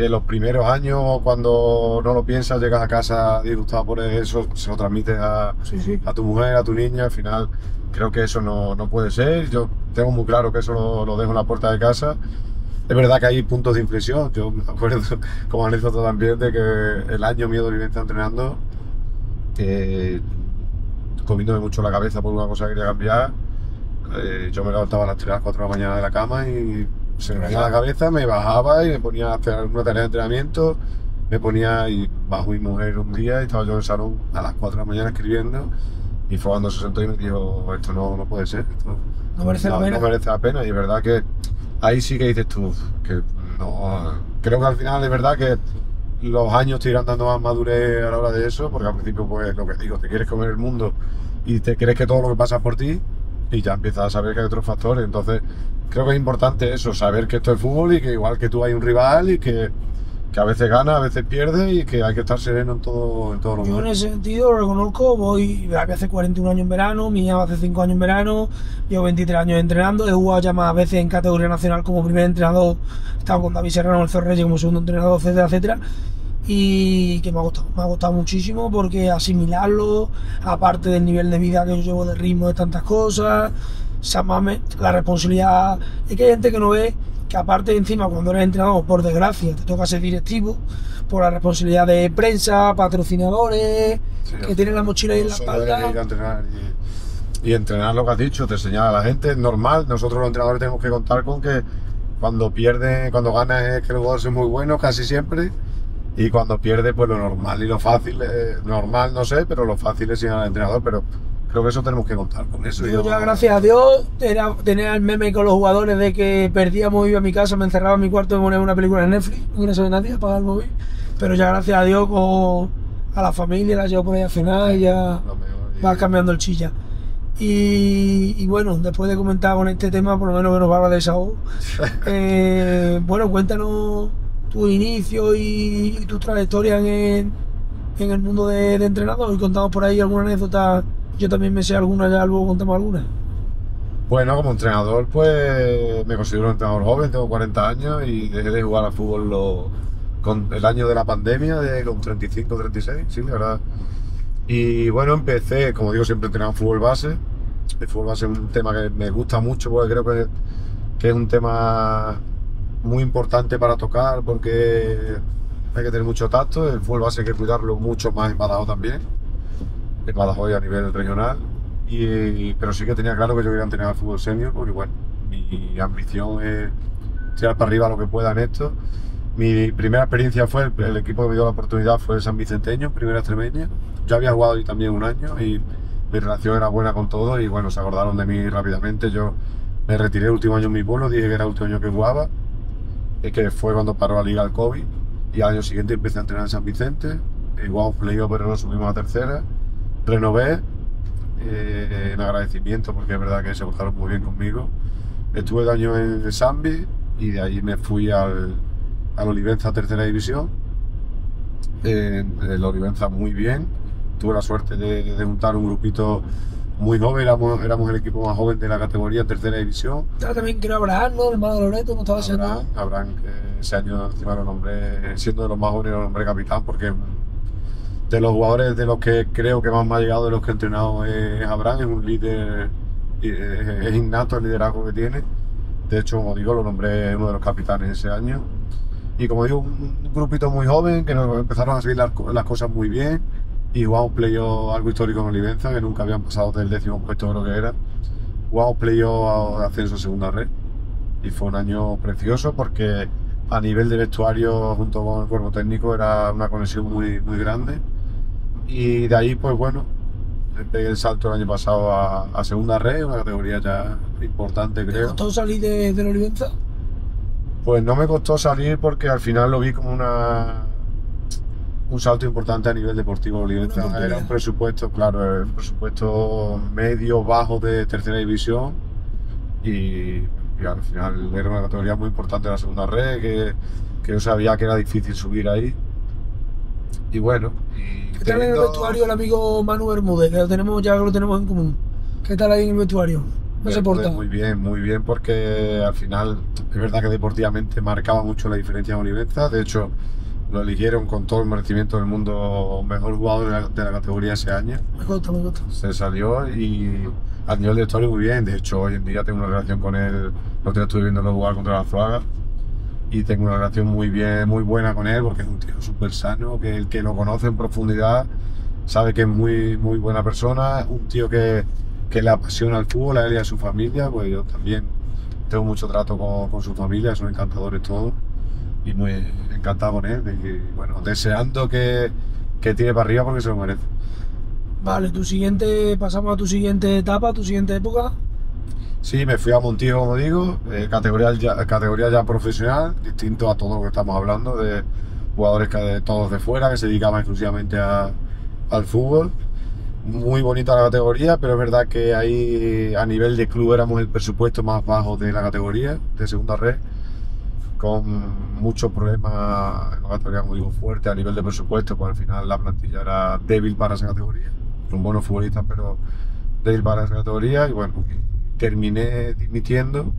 los primeros años, cuando no lo piensas, llegas a casa disgustado por eso, se lo transmites a tu mujer, a tu niña. Al final creo que eso no puede ser. Yo tengo muy claro que eso lo dejo en la puerta de casa. Es verdad que hay puntos de inflexión. Yo me acuerdo como anécdota también de que el año mío de Olivenza entrenando, comiéndome mucho la cabeza por una cosa que quería cambiar, yo me levantaba a las 3 o 4 de la mañana de la cama y se me venía la cabeza, me bajaba y me ponía a hacer una tarea de entrenamiento, y bajo mi mujer un día y estaba yo en el salón a las 4 de la mañana escribiendo, y fue cuando se sentó y me dijo, esto no puede ser, esto no merece la pena. No merece la pena. Y es verdad que ahí sí que dices tú, que no, creo que al final es verdad que los años te irán dando más madurez a la hora de eso, porque al principio pues lo que digo, te quieres comer el mundo y te crees que todo lo que pasa por ti, y ya empiezas a saber que hay otros factores. Entonces creo que es importante eso, saber que esto es fútbol y que igual que tú hay un rival y que a veces gana, a veces pierde, y que hay que estar sereno en todo lo demás. Yo en ese sentido lo reconozco, voy hace 41 años en verano, mi hija hace 5 años en verano, llevo 23 años entrenando, he jugado ya más veces en categoría nacional como primer entrenador, he estado con David Serrano en el Zorreyes como segundo entrenador, etcétera, etcétera. y que me ha gustado muchísimo porque asimilarlo, aparte del nivel de vida que yo llevo, de ritmo de tantas cosas, la responsabilidad. Es que hay gente que no ve que aparte encima cuando eres entrenador, por desgracia, te toca ser directivo, por la responsabilidad de prensa, patrocinadores, sí, que tienen la mochila ahí en la espalda. Ir a entrenar y entrenar lo que has dicho, te señala a la gente, es normal. Nosotros los entrenadores tenemos que contar con que cuando pierden, cuando ganas es que los jugadores son muy buenos casi siempre, y cuando pierde pues lo normal y lo fácil, normal no sé, pero lo fácil es ir al entrenador, pero creo que eso tenemos que contar con eso. Yo ya, gracias a Dios, tenía el meme con los jugadores de que perdíamos, iba a mi casa, me encerraba en mi cuarto y me ponía una película en Netflix, no quiero saber nadie, apagar el móvil, pero ya gracias a Dios a la familia la llevo por ahí a cenar y ya va cambiando el chilla. Y bueno, después de comentar con este tema, por lo menos que nos va a desahogo, bueno, cuéntanos tu inicio y tu trayectoria en el mundo de entrenador, y contamos por ahí alguna anécdota. Yo también me sé alguna, ya luego contamos alguna. Bueno, como entrenador, pues me considero un entrenador joven, tengo 40 años y dejé de jugar al fútbol con el año de la pandemia, con 35, 36, sí, la verdad. Y bueno, empecé, como digo, siempre entrenando fútbol base. El fútbol base es un tema que me gusta mucho porque creo que es un tema muy importante para tocar, porque hay que tener mucho tacto. El fútbol base hay que cuidarlo mucho más en Badajoz también, en Badajoz y a nivel regional. Pero sí que tenía claro que yo quería entrenar al fútbol senior, porque bueno, mi ambición es tirar para arriba lo que pueda en esto. Mi primera experiencia fue, el equipo que me dio la oportunidad fue el San Vicenteño, primera extremeña. Yo había jugado ahí también un año y mi relación era buena con todos, y bueno, se acordaron de mí rápidamente. Yo me retiré el último año en mi pueblo, dije que era el último año que jugaba, que fue cuando paró la liga del COVID, y al año siguiente empecé a entrenar en San Vicente, jugamos playoff pero no subimos a tercera, renové en agradecimiento porque es verdad que se portaron muy bien conmigo. Estuve 2 años en el Sambi y de ahí me fui al Olivenza tercera división. El Olivenza muy bien, tuve la suerte de juntar un grupito muy joven, éramos el equipo más joven de la categoría en tercera división. También creo Abraham, ¿no? El hermano de Loreto, ¿no estaba haciendo? Abraham, que ese año encima lo nombré, siendo de los más jóvenes, lo nombré capitán, porque de los jugadores de los que creo que más me ha llegado, de los que he entrenado, es Abraham, es un líder, es innato el liderazgo que tiene. De hecho, como digo, lo nombré uno de los capitanes ese año. Y como digo, un grupito muy joven que nos empezaron a seguir las cosas muy bien, y jugamos playoff, algo histórico en Olivenza, que nunca habían pasado del 10º puesto, creo que era. Jugamos playoff de ascenso a segunda red y fue un año precioso porque a nivel de vestuario junto con el cuerpo técnico era una conexión muy, muy grande, y de ahí pues bueno, pegué el salto el año pasado a segunda red, una categoría ya importante, creo. ¿Te costó salir de la Olivenza? Pues no me costó salir porque al final lo vi como un salto importante a nivel deportivo. Olivenza era un presupuesto, claro, un presupuesto medio, bajo de tercera división, y al final era una categoría muy importante de la segunda red, que yo sabía que era difícil subir ahí. Y bueno. ¿Qué tal en el vestuario el amigo Manu Bermúdez? Que lo tenemos en común. ¿Qué tal ahí en el vestuario? ¿No se porta? Muy bien, porque al final es verdad que deportivamente marcaba mucho la diferencia en Olivenza. De hecho, lo eligieron con todo el merecimiento del mundo mejor jugador de la categoría ese año. Me gusta. Se salió y a nivel de vestuario muy bien. De hecho, hoy en día tengo una relación con él. El otro día estuve viéndolo jugar contra la Zuaga y tengo una relación muy buena con él, porque es un tío súper sano, que el que lo conoce en profundidad sabe que es muy buena persona, un tío que le apasiona el fútbol a él y a su familia. Pues yo también tengo mucho trato con su familia, son encantadores todos, y muy encantado con él, y bueno, deseando que tire para arriba porque se lo merece. Vale, pasamos a tu siguiente etapa, tu siguiente época. Sí, me fui a Montijo, como digo, categoría ya profesional, distinto a todo lo que estamos hablando, de jugadores todos de fuera, que se dedicaban exclusivamente al fútbol. Muy bonita la categoría, pero es verdad que ahí a nivel de club éramos el presupuesto más bajo de la categoría, de segunda red, con muchos problemas en la categoría, como digo, fuerte a nivel de presupuesto, pues al final la plantilla era débil para esa categoría, con buenos futbolistas, pero débil para esa categoría, y bueno, terminé dimitiendo.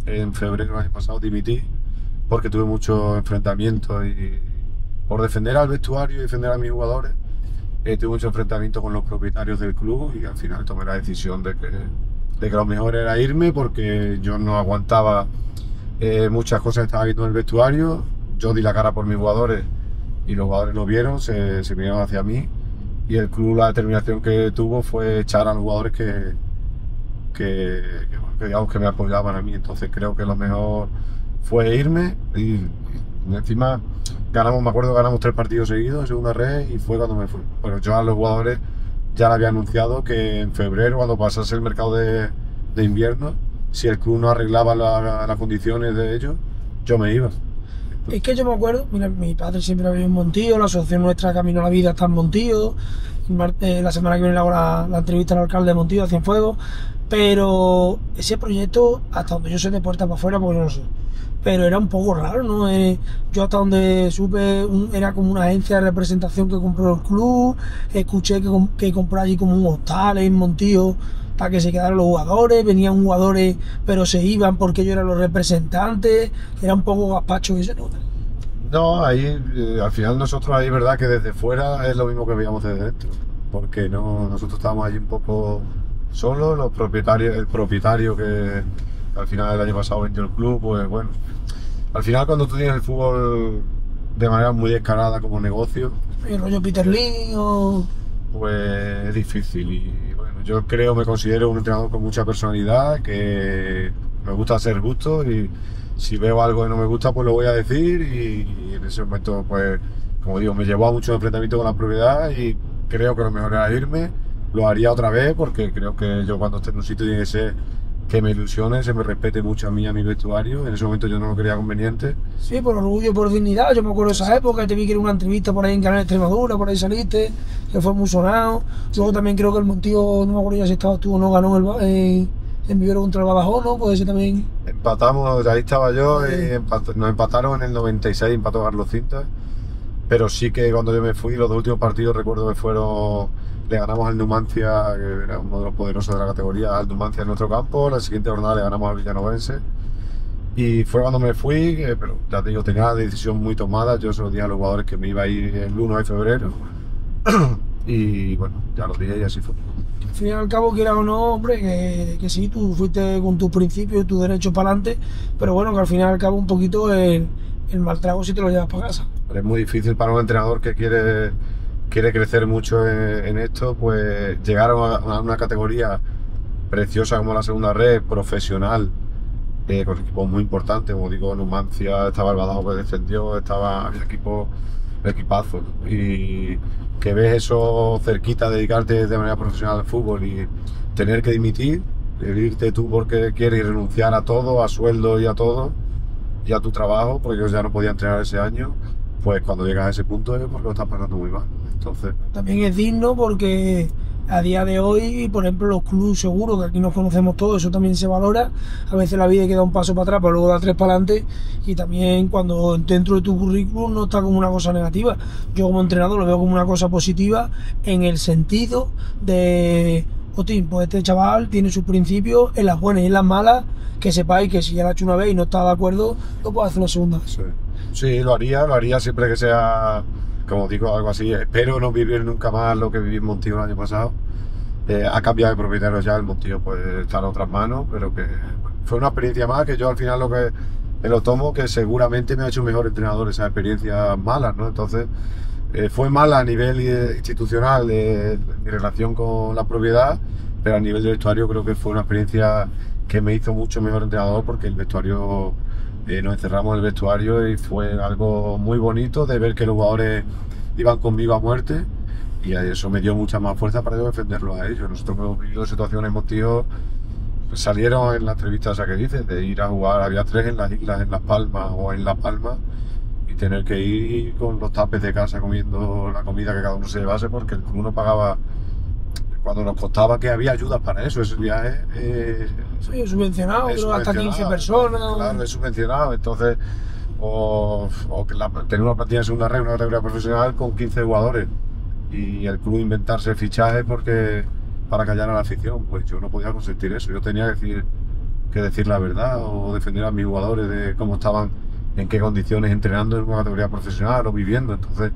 En febrero del año pasado dimití porque tuve muchos enfrentamientos y por defender al vestuario y defender a mis jugadores, tuve mucho enfrentamiento con los propietarios del club y al final tomé la decisión de que lo mejor era irme porque yo no aguantaba muchas cosas que estaba viendo en el vestuario. Yo di la cara por mis jugadores y los jugadores lo vieron, se vinieron hacia mí y el club la determinación que tuvo fue echar a los jugadores que digamos que me apoyaban a mí. Entonces creo que lo mejor fue irme y encima ganamos, me acuerdo, ganamos 3 partidos seguidos en segunda red y fue cuando me fui. Pero yo a los jugadores ya le había anunciado que en febrero, cuando pasase el mercado de invierno, si el club no arreglaba las condiciones de ellos, yo me iba. Es que yo me acuerdo, mira, mi padre siempre ha vivido en Montillo, la asociación nuestra Camino a la Vida está en Montillo, la semana que viene hago la entrevista al alcalde de Montillo, a Cienfuegos, pero ese proyecto, hasta donde yo sé, de puerta para afuera, porque yo no sé, pero era un poco raro, ¿no? Yo hasta donde supe, era como una agencia de representación que compró el club, escuché que compró allí como un hostal en Montillo para que se quedaran los jugadores, venían jugadores pero se iban porque ellos eran los representantes, era un poco gazpacho ese, ¿no? No, ahí al final nosotros ahí, verdad que desde fuera es lo mismo que veíamos desde dentro, porque no, nosotros estábamos allí un poco solos, los propietarios, el propietario que al final el año pasado vendió el club, pues bueno, al final cuando tú tienes el fútbol de manera muy descarada como negocio, El rollo Peter Lim o... pues es difícil y bueno, yo creo, me considero un entrenador con mucha personalidad, que me gusta ser justo y si veo algo que no me gusta pues lo voy a decir y en ese momento pues como digo me llevó a mucho enfrentamiento con la propiedad y creo que lo mejor era irme, lo haría otra vez porque creo que yo cuando esté en un sitio tiene que ser que me ilusione, se me respete mucho a mí y a mi vestuario. En ese momento yo no lo quería conveniente. Sí, por orgullo, por dignidad. Yo me acuerdo de esa época, te vi que era una entrevista por ahí en Canal de Extremadura, por ahí saliste, que fue muy sonado. Luego también creo que el Montillo, no me acuerdo ya si estabas tú o no, ganó en Vivero contra el Badajoz, ¿no? Puede ser también. Empatamos, ahí estaba yo, y nos empataron en el 96, empató Carlos Cintas. Pero sí que cuando yo me fui, los 2 últimos partidos recuerdo que fueron... Le ganamos al Numancia, que era uno de los poderosos de la categoría, al Numancia en nuestro campo. La siguiente jornada le ganamos al Villanovense. Y fue cuando me fui, pero ya te digo, tenía la decisión muy tomada. Yo se lo dije a los jugadores que me iba a ir el 1 de febrero. Y bueno, ya lo dije y así fue. Al fin y al cabo, quiera o no, hombre, que sí, tú fuiste con tus principios y tus derechos para adelante, pero bueno, que al fin y al cabo un poquito el mal trago si te lo llevas para casa. Pero es muy difícil para un entrenador que quiere crecer mucho en esto, pues llegar a una categoría preciosa como la segunda red, profesional, con equipos muy importantes, como digo, Numancia, estaba el Badajoz que descendió, estaba el equipazo, y que ves eso cerquita, dedicarte de manera profesional al fútbol y tener que dimitir, irte tú porque quieres y renunciar a todo, a sueldo y a todo, y a tu trabajo, porque yo ya no podía entrenar ese año, pues cuando llegas a ese punto es porque lo estás pasando muy mal. Entonces... También es digno porque a día de hoy, por ejemplo, los clubes seguros, que aquí nos conocemos todos, eso también se valora. A veces la vida queda un paso para atrás, pero luego da 3 para adelante. Y también cuando dentro de tu currículum no está como una cosa negativa. Yo como entrenador lo veo como una cosa positiva en el sentido de, Otín, pues este chaval tiene sus principios en las buenas y en las malas, que sepáis que si ya lo ha hecho una vez y no está de acuerdo, lo puede hacer una segunda vez. Sí, lo haría siempre que sea... Como digo, algo así, espero no vivir nunca más lo que viví en Montillo el año pasado. Ha cambiado de propietario ya, el Montillo pues está en otras manos, pero que fue una experiencia más que yo al final lo que me lo tomo, que seguramente me ha hecho un mejor entrenador esas experiencias malas, ¿no? Entonces, fue mala a nivel institucional de mi relación con la propiedad, pero a nivel de vestuario creo que fue una experiencia que me hizo mucho mejor entrenador porque el vestuario... nos encerramos en el vestuario y fue algo muy bonito de ver que los jugadores iban conmigo a muerte y eso me dio mucha más fuerza para yo defenderlos a ellos. Nosotros hemos vivido situaciones, tío, pues salieron en la entrevista esa que dices, de ir a jugar, había 3 en las islas, en Las Palmas o en La Palma, y tener que ir con los tapes de casa comiendo la comida que cada uno se llevase porque el club no pagaba. Cuando nos costaba que había ayudas para eso, ese viaje... sí, subvencionado, creo hasta 15 personas. Claro, es subvencionado, entonces... O tener una plantilla en segunda red, una categoría profesional con 15 jugadores y el club inventarse fichajes porque para callar a la afición, pues yo no podía consentir eso. Yo tenía que decir la verdad o defender a mis jugadores de cómo estaban en qué condiciones entrenando en una categoría profesional o viviendo. Entonces,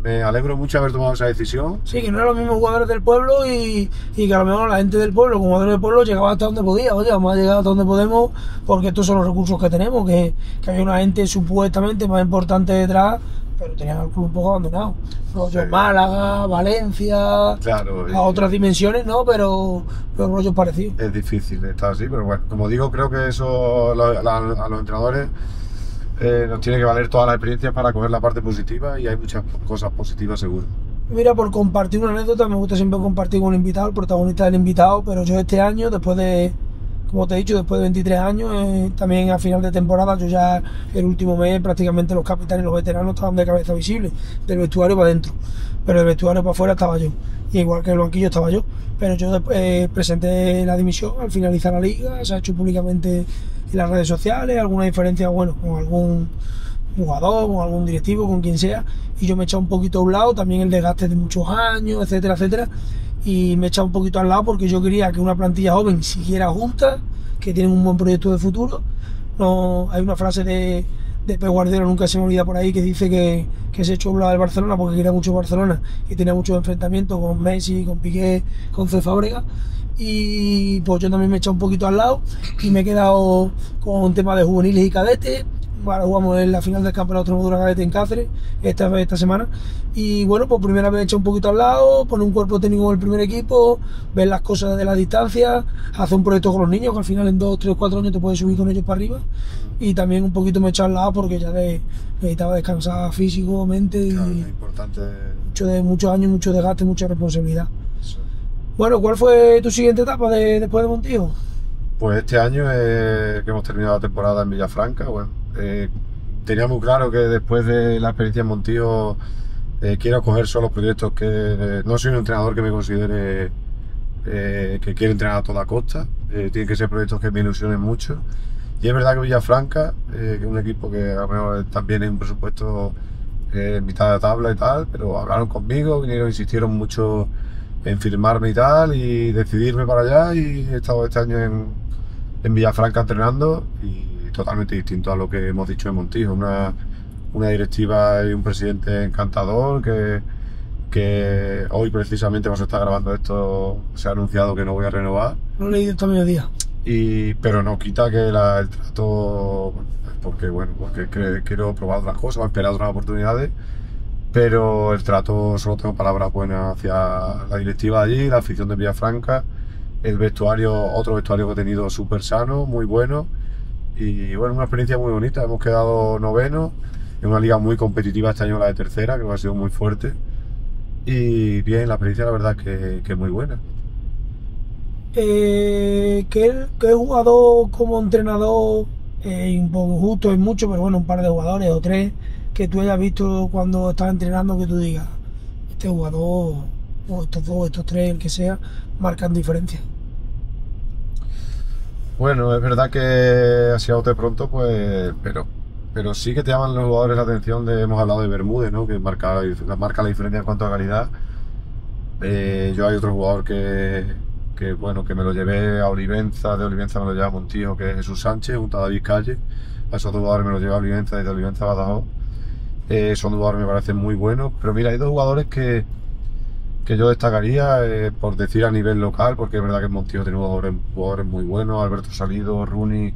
me alegro mucho de haber tomado esa decisión. Sí, que no eran los mismos jugadores del pueblo y que a lo mejor la gente del pueblo, como jugadores del pueblo, llegaba hasta donde podía. Oye, vamos a llegar hasta donde podemos porque estos son los recursos que tenemos, que hay una gente supuestamente más importante detrás, pero tenían el club un poco abandonado. Rollos Sí. Málaga, Valencia, Claro, a otras dimensiones, ¿no? Pero rollos parecidos. es difícil estar así, pero bueno, como digo, creo que eso a los entrenadores nos tiene que valer todas las experiencias para coger la parte positiva y hay muchas cosas positivas seguro. Mira, por compartir una anécdota, me gusta siempre compartir con un invitado, el protagonista del invitado, pero yo este año, después de, como te he dicho, después de 23 años, también a final de temporada, yo ya el último mes prácticamente los capitanes y los veteranos estaban de cabeza visible, del vestuario para adentro, pero del vestuario para afuera estaba yo, y igual que el banquillo estaba yo, pero yo presenté la dimisión al finalizar la liga, se ha hecho públicamente en las redes sociales, alguna diferencia, bueno, con algún jugador, con algún directivo, con quien sea, y yo me he echado un poquito a un lado, también el desgaste de muchos años, etcétera, etcétera, y me he echado un poquito al lado porque yo quería que una plantilla joven siguiera junta, que tienen un buen proyecto de futuro. No, hay una frase de Pep Guardiola, nunca se me olvida por ahí, que dice que se echó a un lado del Barcelona porque quería mucho Barcelona y tenía muchos enfrentamientos con Messi, con Piqué, con Cesc Fábregas, y pues yo también me he echado un poquito al lado y me he quedado con un tema de juveniles y cadetes. Ahora jugamos en la final del campeonato de Extremadura cadete en Cáceres esta semana, y bueno, por primera vez me he echado un poquito al lado, poner un cuerpo técnico en el primer equipo, ver las cosas desde la distancia, hacer un proyecto con los niños que al final en 2, 3, 4 años te puedes subir con ellos para arriba, y también un poquito me he echado al lado porque ya necesitaba descansar físico, mente, Claro, y es importante muchos años, mucho desgaste, mucha responsabilidad. eso. Bueno, ¿cuál fue tu siguiente etapa después de Montijo? Pues este año que hemos terminado la temporada en Villafranca, bueno, tenía muy claro que después de la experiencia en Montijo quiero coger solo proyectos que no soy un entrenador que me considere que quiere entrenar a toda costa, tienen que ser proyectos que me ilusionen mucho. Y es verdad que Villafranca, que es un equipo que a lo mejor también es un presupuesto en mitad de la tabla y tal, pero hablaron conmigo, vinieron, insistieron mucho en firmarme y tal, y decidirme para allá, y he estado este año en Villafranca entrenando, y totalmente distinto a lo que hemos dicho en Montijo. Una directiva y un presidente encantador que hoy precisamente vamos a estar grabando esto, se ha anunciado que no voy a renovar. Lo he leído esta mediodía. Pero no quita que el trato, porque quiero probar otras cosas, voy a esperar otras oportunidades, pero el trato, solo tengo palabras buenas hacia la directiva de allí, la afición de Villafranca, el vestuario, otro vestuario que he tenido súper sano, muy bueno, y bueno, una experiencia muy bonita. Hemos quedado novenos en una liga muy competitiva este año, la de tercera, que ha sido muy fuerte, y bien, la experiencia la verdad que es muy buena. ¿Qué jugador como entrenador, un poco justo es mucho, pero bueno, un par de jugadores o tres que tú hayas visto cuando estás entrenando, que tú digas, este jugador, o estos dos, estos tres, el que sea, marcan diferencia? Bueno, es verdad que ha sido de pronto, pues, pero sí que te llaman los jugadores la atención. Hemos hablado de Bermúdez, ¿no? Que marca la diferencia en cuanto a calidad. Yo hay otro jugador bueno, que me lo llevé a Olivenza, de Olivenza me lo llevé a Montijo, que es Jesús Sánchez, junto a David Calle. A esos dos jugadores me los llevé a Olivenza, y de Olivenza a Badajoz. Son dos jugadores que me parecen muy buenos, pero mira, hay dos jugadores que yo destacaría, por decir a nivel local, porque es verdad que en Montijo tiene jugadores muy buenos: Alberto Salido, Runi,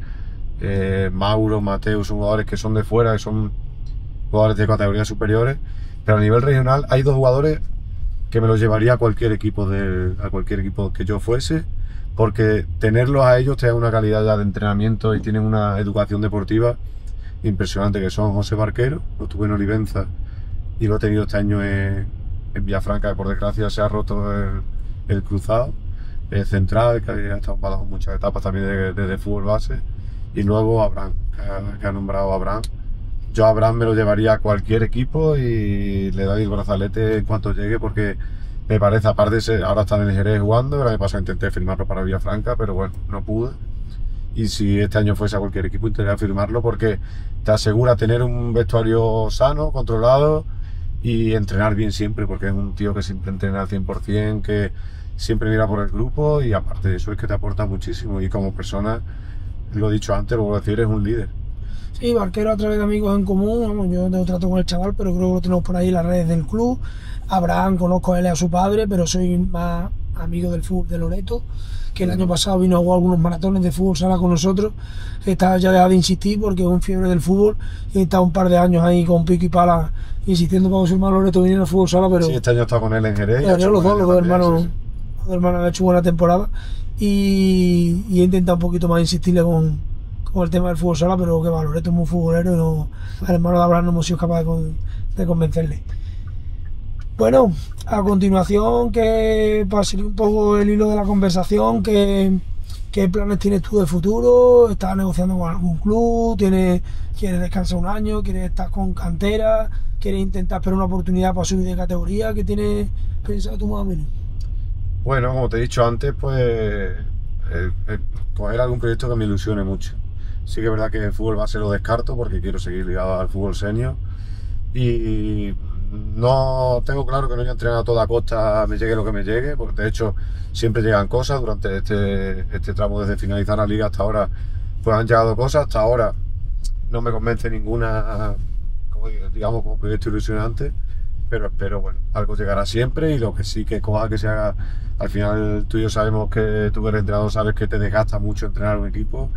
Mauro, Mateo. Son jugadores que son de fuera, que son jugadores de categorías superiores, pero a nivel regional hay dos jugadores que me los llevaría a cualquier equipo que yo fuese, porque tenerlos a ellos te da una calidad ya de entrenamiento y tienen una educación deportiva impresionante, que son José Barquero. Lo tuve en Olivenza y lo he tenido este año en Villafranca, que por desgracia se ha roto el cruzado central, que ha estado en muchas etapas también de fútbol base. Y luego Abraham, que ha nombrado a Abraham. Yo a Abraham me lo llevaría a cualquier equipo y le doy el brazalete en cuanto llegue, porque me parece, aparte de ser, ahora está en el Jerez jugando. El año pasado intenté firmarlo para Villafranca, pero bueno, no pude. Y si este año fuese a cualquier equipo, intentaría firmarlo, porque te asegura tener un vestuario sano, controlado, y entrenar bien siempre, porque es un tío que siempre entrena al 100%, que siempre mira por el grupo, y aparte de eso es que te aporta muchísimo, y como persona, lo he dicho antes, lo voy a decir, es un líder. Sí, Barquero a través de amigos en común, vamos, yo tengo trato con el chaval, pero creo que lo tenemos por ahí en las redes del club. Abraham, conozco a él y a su padre, pero soy más amigo del fútbol de Loreto, que el año pasado vino a jugar algunos maratones de fútbol sala con nosotros. Está ya dejado de insistir porque es un fiebre del fútbol y está un par de años ahí con pico y pala insistiendo para que su hermano Loreto viniera al fútbol sala, pero Sí, este año está con él en Jerez. los dos hermanos, sí. los dos hermanos han hecho buena temporada y he intentado un poquito más insistirle con el tema del fútbol sala, pero que va, Loreto es muy futbolero y no, al hermano de Abraham no hemos sido capaces de convencerle. Bueno, a continuación, que para seguir un poco el hilo de la conversación, ¿qué planes tienes tú de futuro? ¿Estás negociando con algún club? ¿Quieres descansar un año? ¿Quieres estar con cantera? ¿Quieres intentar esperar una oportunidad para subir de categoría? ¿Qué tienes pensado tú más o menos? Bueno, como te he dicho antes, pues coger algún proyecto que me ilusione mucho. Sí que es verdad que el fútbol base lo descarto porque quiero seguir ligado al fútbol senior y no tengo claro que no voy a entrenar a toda costa, me llegue lo que me llegue, porque de hecho siempre llegan cosas durante este tramo desde finalizar la liga hasta ahora, pues han llegado cosas, hasta ahora no me convence ninguna, digamos, como proyecto ilusionante, pero espero, bueno, algo llegará siempre y lo que sí que coja que se haga, al final tú y yo sabemos que tú que eres entrenador sabes que te desgasta mucho entrenar un equipo.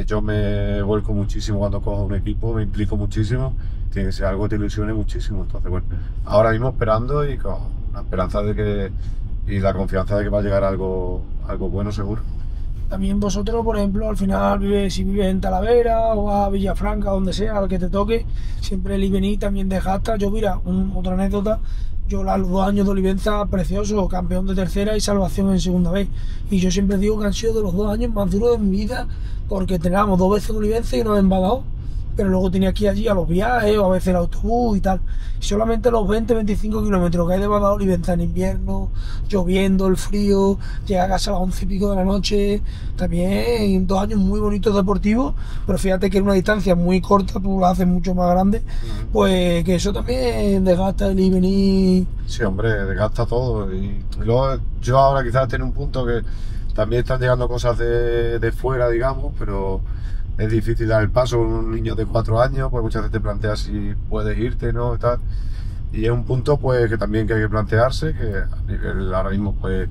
Yo me vuelco muchísimo cuando cojo un equipo, me implico muchísimo, tiene que ser algo que te ilusione muchísimo. Entonces, bueno, ahora mismo esperando y con la esperanza de que y la confianza de que va a llegar algo bueno seguro. También vosotros, por ejemplo, al final si vives en Talavera o a Villafranca, donde sea, al que te toque, siempre el ir y venir también desgasta. Yo, mira, otra anécdota, yo los 2 años de Olivenza, precioso, campeón de tercera y salvación en segunda vez. Y yo siempre digo que han sido de los 2 años más duros de mi vida, porque teníamos 2 veces en Olivenza y una en Badajoz, pero luego tenía que ir allí a los viajes o a veces el autobús y tal. Y solamente los 20-25 kilómetros que hay de Badajoz a Olivenza en invierno, lloviendo, el frío, llegar a casa a las 11 y pico de la noche, también 2 años muy bonitos deportivos, pero fíjate que es una distancia muy corta, tú la haces mucho más grande, pues que eso también desgasta el ir y venir. Sí, hombre, desgasta todo. Y luego yo ahora quizás tengo un punto que también están llegando cosas de fuera, digamos, pero es difícil dar el paso con un niño de 4 años, pues muchas veces te planteas si puedes irte, ¿no? Y tal. Y es un punto pues que también que hay que plantearse, que a nivel ahora mismo pues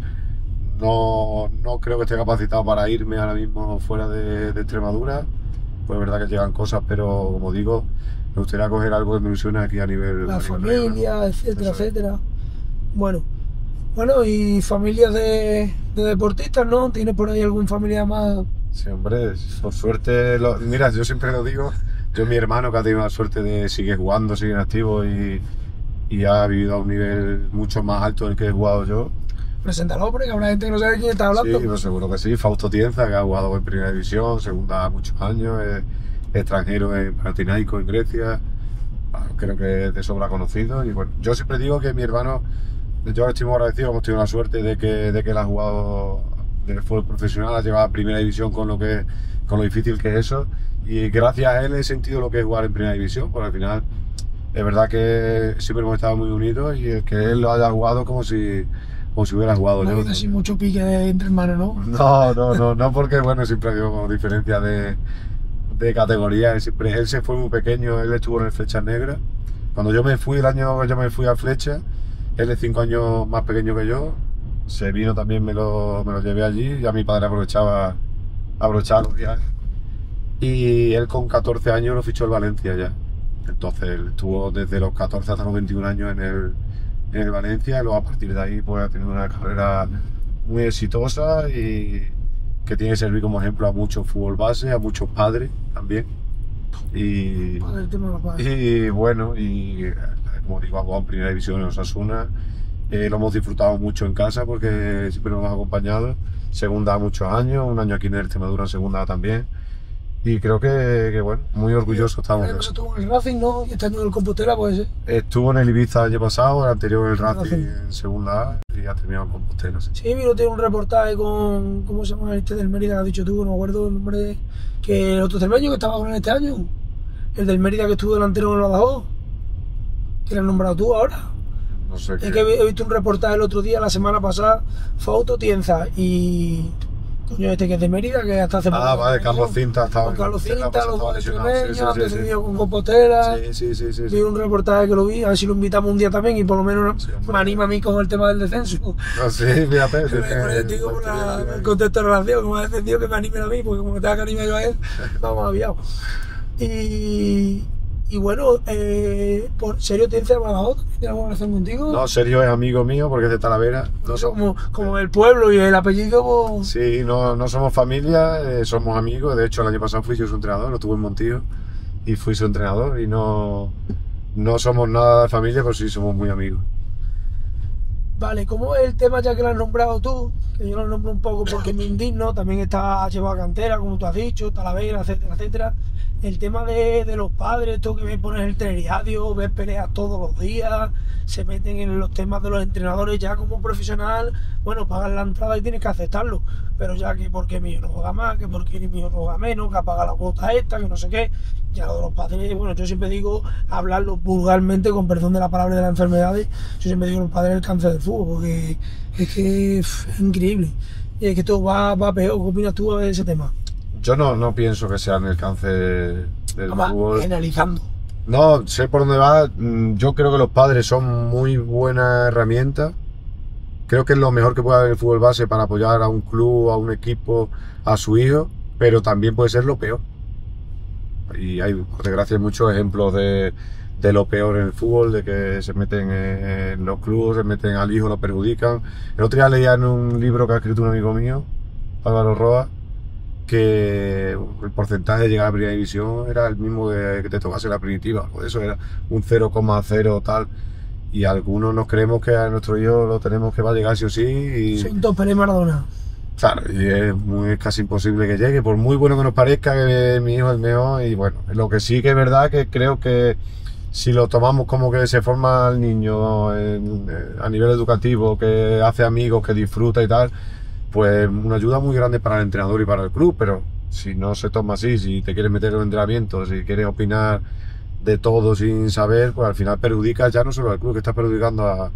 no creo que esté capacitado para irme ahora mismo fuera de Extremadura. Pues es verdad que llegan cosas, pero como digo, me gustaría coger algo que me ilusione aquí a nivel... La a nivel familia, regional. etcétera, Eso es. etcétera. Bueno, y familias de deportistas, ¿no? ¿Tienes por ahí algún familiar más? Sí, hombre, por suerte, mira, yo siempre lo digo, yo mi hermano que ha tenido la suerte de sigue jugando, sigue en activo y ha vivido a un nivel mucho más alto del que he jugado yo. Preséntalo, porque habrá gente que no sabe de quién está hablando. Sí, pues seguro que sí. Fausto Tienza, que ha jugado en Primera División, segunda muchos años, es extranjero en Panathinaikos en Grecia, creo que es de sobra conocido. Y bueno, yo siempre digo que mi hermano, yo estoy muy agradecido, hemos tenido la suerte de que él ha jugado del fútbol profesional, ha llegado a Primera División con lo difícil que es eso. Y gracias a él he sentido lo que es jugar en Primera División, porque al final es verdad que siempre hemos estado muy unidos y el que él lo haya jugado como si hubiera jugado No yo. hay así mucho pique entre hermanos, ¿no? No, porque bueno, siempre ha habido diferencia de categoría. Él se fue muy pequeño, él estuvo en el Flechas Negras. Cuando yo me fui, el año que yo me fui a Flecha, él es 5 años más pequeño que yo. Se vino también, me lo llevé allí, ya mi padre aprovechaba los viajes. Y él con 14 años lo fichó el Valencia ya. Entonces él estuvo desde los 14 hasta los 21 años en el Valencia y luego a partir de ahí pues ha tenido una carrera muy exitosa y que tiene que servir como ejemplo a muchos fútbol base, a muchos padres también. Y bueno, como digo, ha jugado en Primera División en Osasuna. Lo hemos disfrutado mucho en casa porque siempre nos ha acompañado. Segunda muchos años, un año aquí en Extremadura en segunda también. Y creo que bueno, muy orgulloso estamos. Además estuvo en el Racing, ¿no? Y este año en el Compostela, pues. Estuvo en el Ibiza el año pasado, el anterior en el Racing en segunda A y ha terminado en Compostela. Sí, mira, tiene un reportaje con, ¿cómo se llama este del Mérida que has dicho tú? No me acuerdo el nombre, que el otro cermeño que estaba con él este año, el del Mérida que estuvo delantero en el Badajoz, que lo has nombrado tú ahora. No sé es que he visto un reportaje el otro día, la semana pasada, Fausto Tienza y coño este que es de Mérida, que hasta hace poco. Ah, vale, Carlos Cinta estaba Con Carlos en Cinta, los dos extremeños, sí, antes sí, se sí. dio con Compostela. Sí. Vi un reportaje que lo vi, a ver si lo invitamos un día también y por lo menos Sí, hombre. me anima a mí con el tema del descenso. No, sí, fíjate. Digo, por el contexto de relación, como ha defendido que me animen a mí, porque como tenga que animar yo a él, vamos aviados. Y bueno, por serio, ¿tienes Badajoz? ¿Tiene alguna relación contigo? No, Sergio es amigo mío porque es de Talavera. No somos, Como el pueblo y el apellido, pues... sí, no somos familia, somos amigos. De hecho, el año pasado fui yo su entrenador, lo tuve en Montillo y fui su entrenador. Y no somos nada de familia, pero sí somos muy amigos. Vale, ¿cómo es el tema ya que lo has nombrado tú? Que yo lo nombro un poco porque me indigno, también está llevado a cantera, como tú has dicho, Talavera, etcétera, etcétera. El tema de los padres, tú que me pones el telediario, ves peleas todos los días, se meten en los temas de los entrenadores ya como profesional, bueno, pagan la entrada y tienes que aceptarlo, pero ya que porque mi hijo no juega más, que porque mi hijo no juega menos, que apaga la cuota esta, que no sé qué, ya lo de los padres, bueno, yo siempre digo, hablarlo vulgarmente, con perdón de la palabra de las enfermedades, yo siempre digo los padres el cáncer del fútbol, porque es que es increíble, y es que todo va peor. ¿Qué opinas tú de ese tema? Yo no pienso que sean el cáncer del fútbol. Generalizando. No, sé por dónde va. Yo creo que los padres son muy buena herramienta. Creo que es lo mejor que puede haber en el fútbol base para apoyar a un club, a un equipo, a su hijo, pero también puede ser lo peor. Y hay, por desgracia, muchos ejemplos de lo peor en el fútbol, de que se meten en los clubes, se meten al hijo, lo perjudican. El otro día leía en un libro que ha escrito un amigo mío, Álvaro Roa, que el porcentaje de llegar a la primera división era el mismo de que te tocase la primitiva, por eso era un 0,0 tal, y algunos nos creemos que a nuestro hijo lo tenemos que va a llegar sí o sí, y Siento Pérez Maradona. claro, y es casi imposible que llegue, por muy bueno que nos parezca que mi hijo es el mejor, y bueno, lo que sí que es verdad que creo que si lo tomamos como que se forma el niño a nivel educativo, que hace amigos, que disfruta y tal, pues una ayuda muy grande para el entrenador y para el club, pero si no se toma así, si te quieres meter en los entrenamientos, si quieres opinar de todo sin saber, pues al final perjudicas ya no solo al club, que estás perjudicando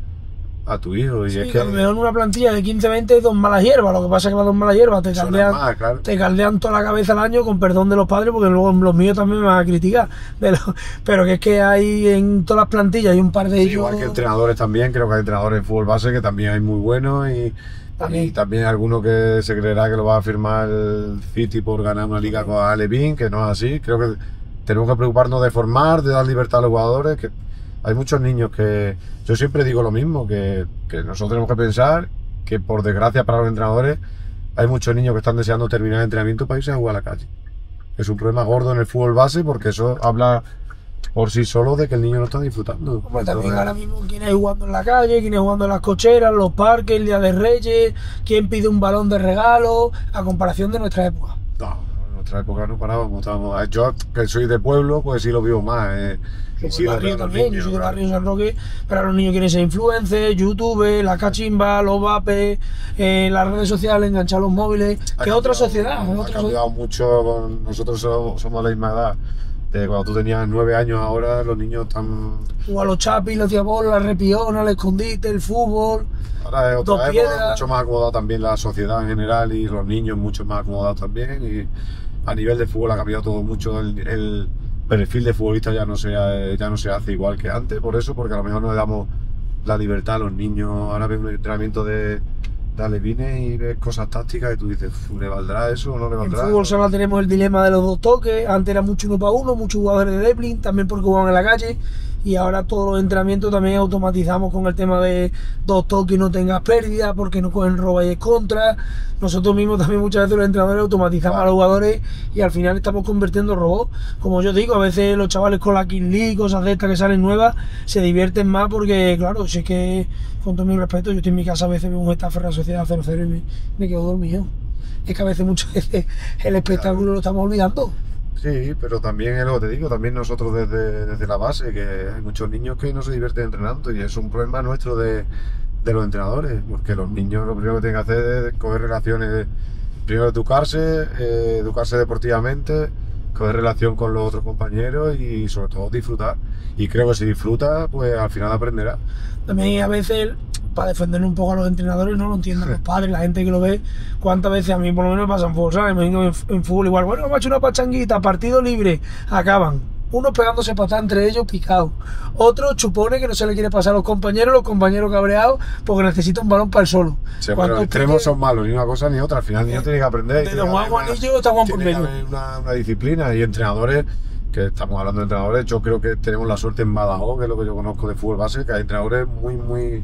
a tu hijo. Y Sí, es que a lo mejor en una plantilla de 15-20 dos malas hierbas, lo que pasa es que las dos malas hierbas claro. te caldean toda la cabeza al año, con perdón de los padres, porque luego los míos también me van a criticar, pero que es que hay en todas las plantillas hay un par de Sí, ellos... igual que entrenadores también, creo que hay entrenadores en fútbol base que también hay muy buenos y también hay alguno que se creerá que lo va a firmar el City por ganar una liga con Alevín, que no es así. Creo que tenemos que preocuparnos de formar, de dar libertad a los jugadores, que hay muchos niños que... Yo siempre digo lo mismo, que nosotros tenemos que pensar que por desgracia para los entrenadores hay muchos niños que están deseando terminar el entrenamiento para irse a jugar a la calle. Es un problema gordo en el fútbol base porque eso habla por sí solo de que el niño no está disfrutando. Hombre, también ahora mismo quién hay jugando en la calle, quién hay jugando en las cocheras, los parques, el Día de Reyes, quién pide un balón de regalo, a comparación de nuestra época. No, en nuestra época no parábamos. Yo, que soy de pueblo, pues sí lo vivo más. Sí, barrio también, yo soy del barrio San Roque, pero los niños quieren ser influencers, youtubers, la cachimba, los vapes, las redes sociales, enganchar los móviles, que es otra sociedad. Ha cambiado mucho, nosotros somos de la misma edad. Cuando tú tenías 9 años, ahora los niños están... Jugar a los chapis, los diabolos, la repiona, el escondite, el fútbol. Ahora es otra época, mucho más acomodado también la sociedad en general y los niños mucho más acomodados también. Y a nivel de fútbol ha cambiado todo mucho. El perfil de futbolista ya no se hace igual que antes, por eso, porque a lo mejor no le damos la libertad a los niños. Ahora ves un entrenamiento de alevines y ves cosas tácticas y tú dices, ¿le valdrá eso o no le valdrá? En fútbol solo tenemos el dilema de los dos toques. Antes era mucho 1 para 1, muchos jugadores de dribbling, también porque jugaban en la calle. Y ahora todos los entrenamientos también automatizamos con el tema de 2 toques y no tengas pérdida, porque no cogen roba y es contra. Nosotros mismos también muchas veces los entrenadores automatizamos a los jugadores y al final estamos convirtiendo en robots. Como yo digo, a veces los chavales con la King League, cosas de estas que salen nuevas, se divierten más porque, claro, si es que, con todo mi respeto, yo estoy en mi casa, a veces veo un Getafe Real Sociedad 0-0 y me quedo dormido. Es que a veces, muchas veces, el espectáculo lo estamos olvidando. Sí, pero también es lo que te digo, también nosotros desde la base, que hay muchos niños que no se divierten entrenando y es un problema nuestro de los entrenadores, porque los niños lo primero que tienen que hacer es coger relaciones, primero educarse deportivamente, coger relación con los otros compañeros y sobre todo disfrutar. Y creo que si disfruta, pues al final aprenderá. También a veces para defender un poco a los entrenadores, no lo entienden los padres, la gente que lo ve. ¿Cuántas veces a mí por lo menos me pasan fútbol, ¿sabes? Me imagino en fútbol igual, bueno, me ha hecho una pachanguita, partido libre, acaban. Unos pegándose patada entre ellos, picados. Otros chupones que no se le quiere pasar a los compañeros cabreados porque necesitan un balón para el solo. Sí, bueno, los extremos son malos, ni una cosa ni otra. Al final el niño tiene que aprender. De Don Juan Juanillo está Juan por medio. Tiene que haber una disciplina y entrenadores, que estamos hablando de entrenadores, yo creo que tenemos la suerte en Badajoz, que es lo que yo conozco de fútbol base, que hay entrenadores muy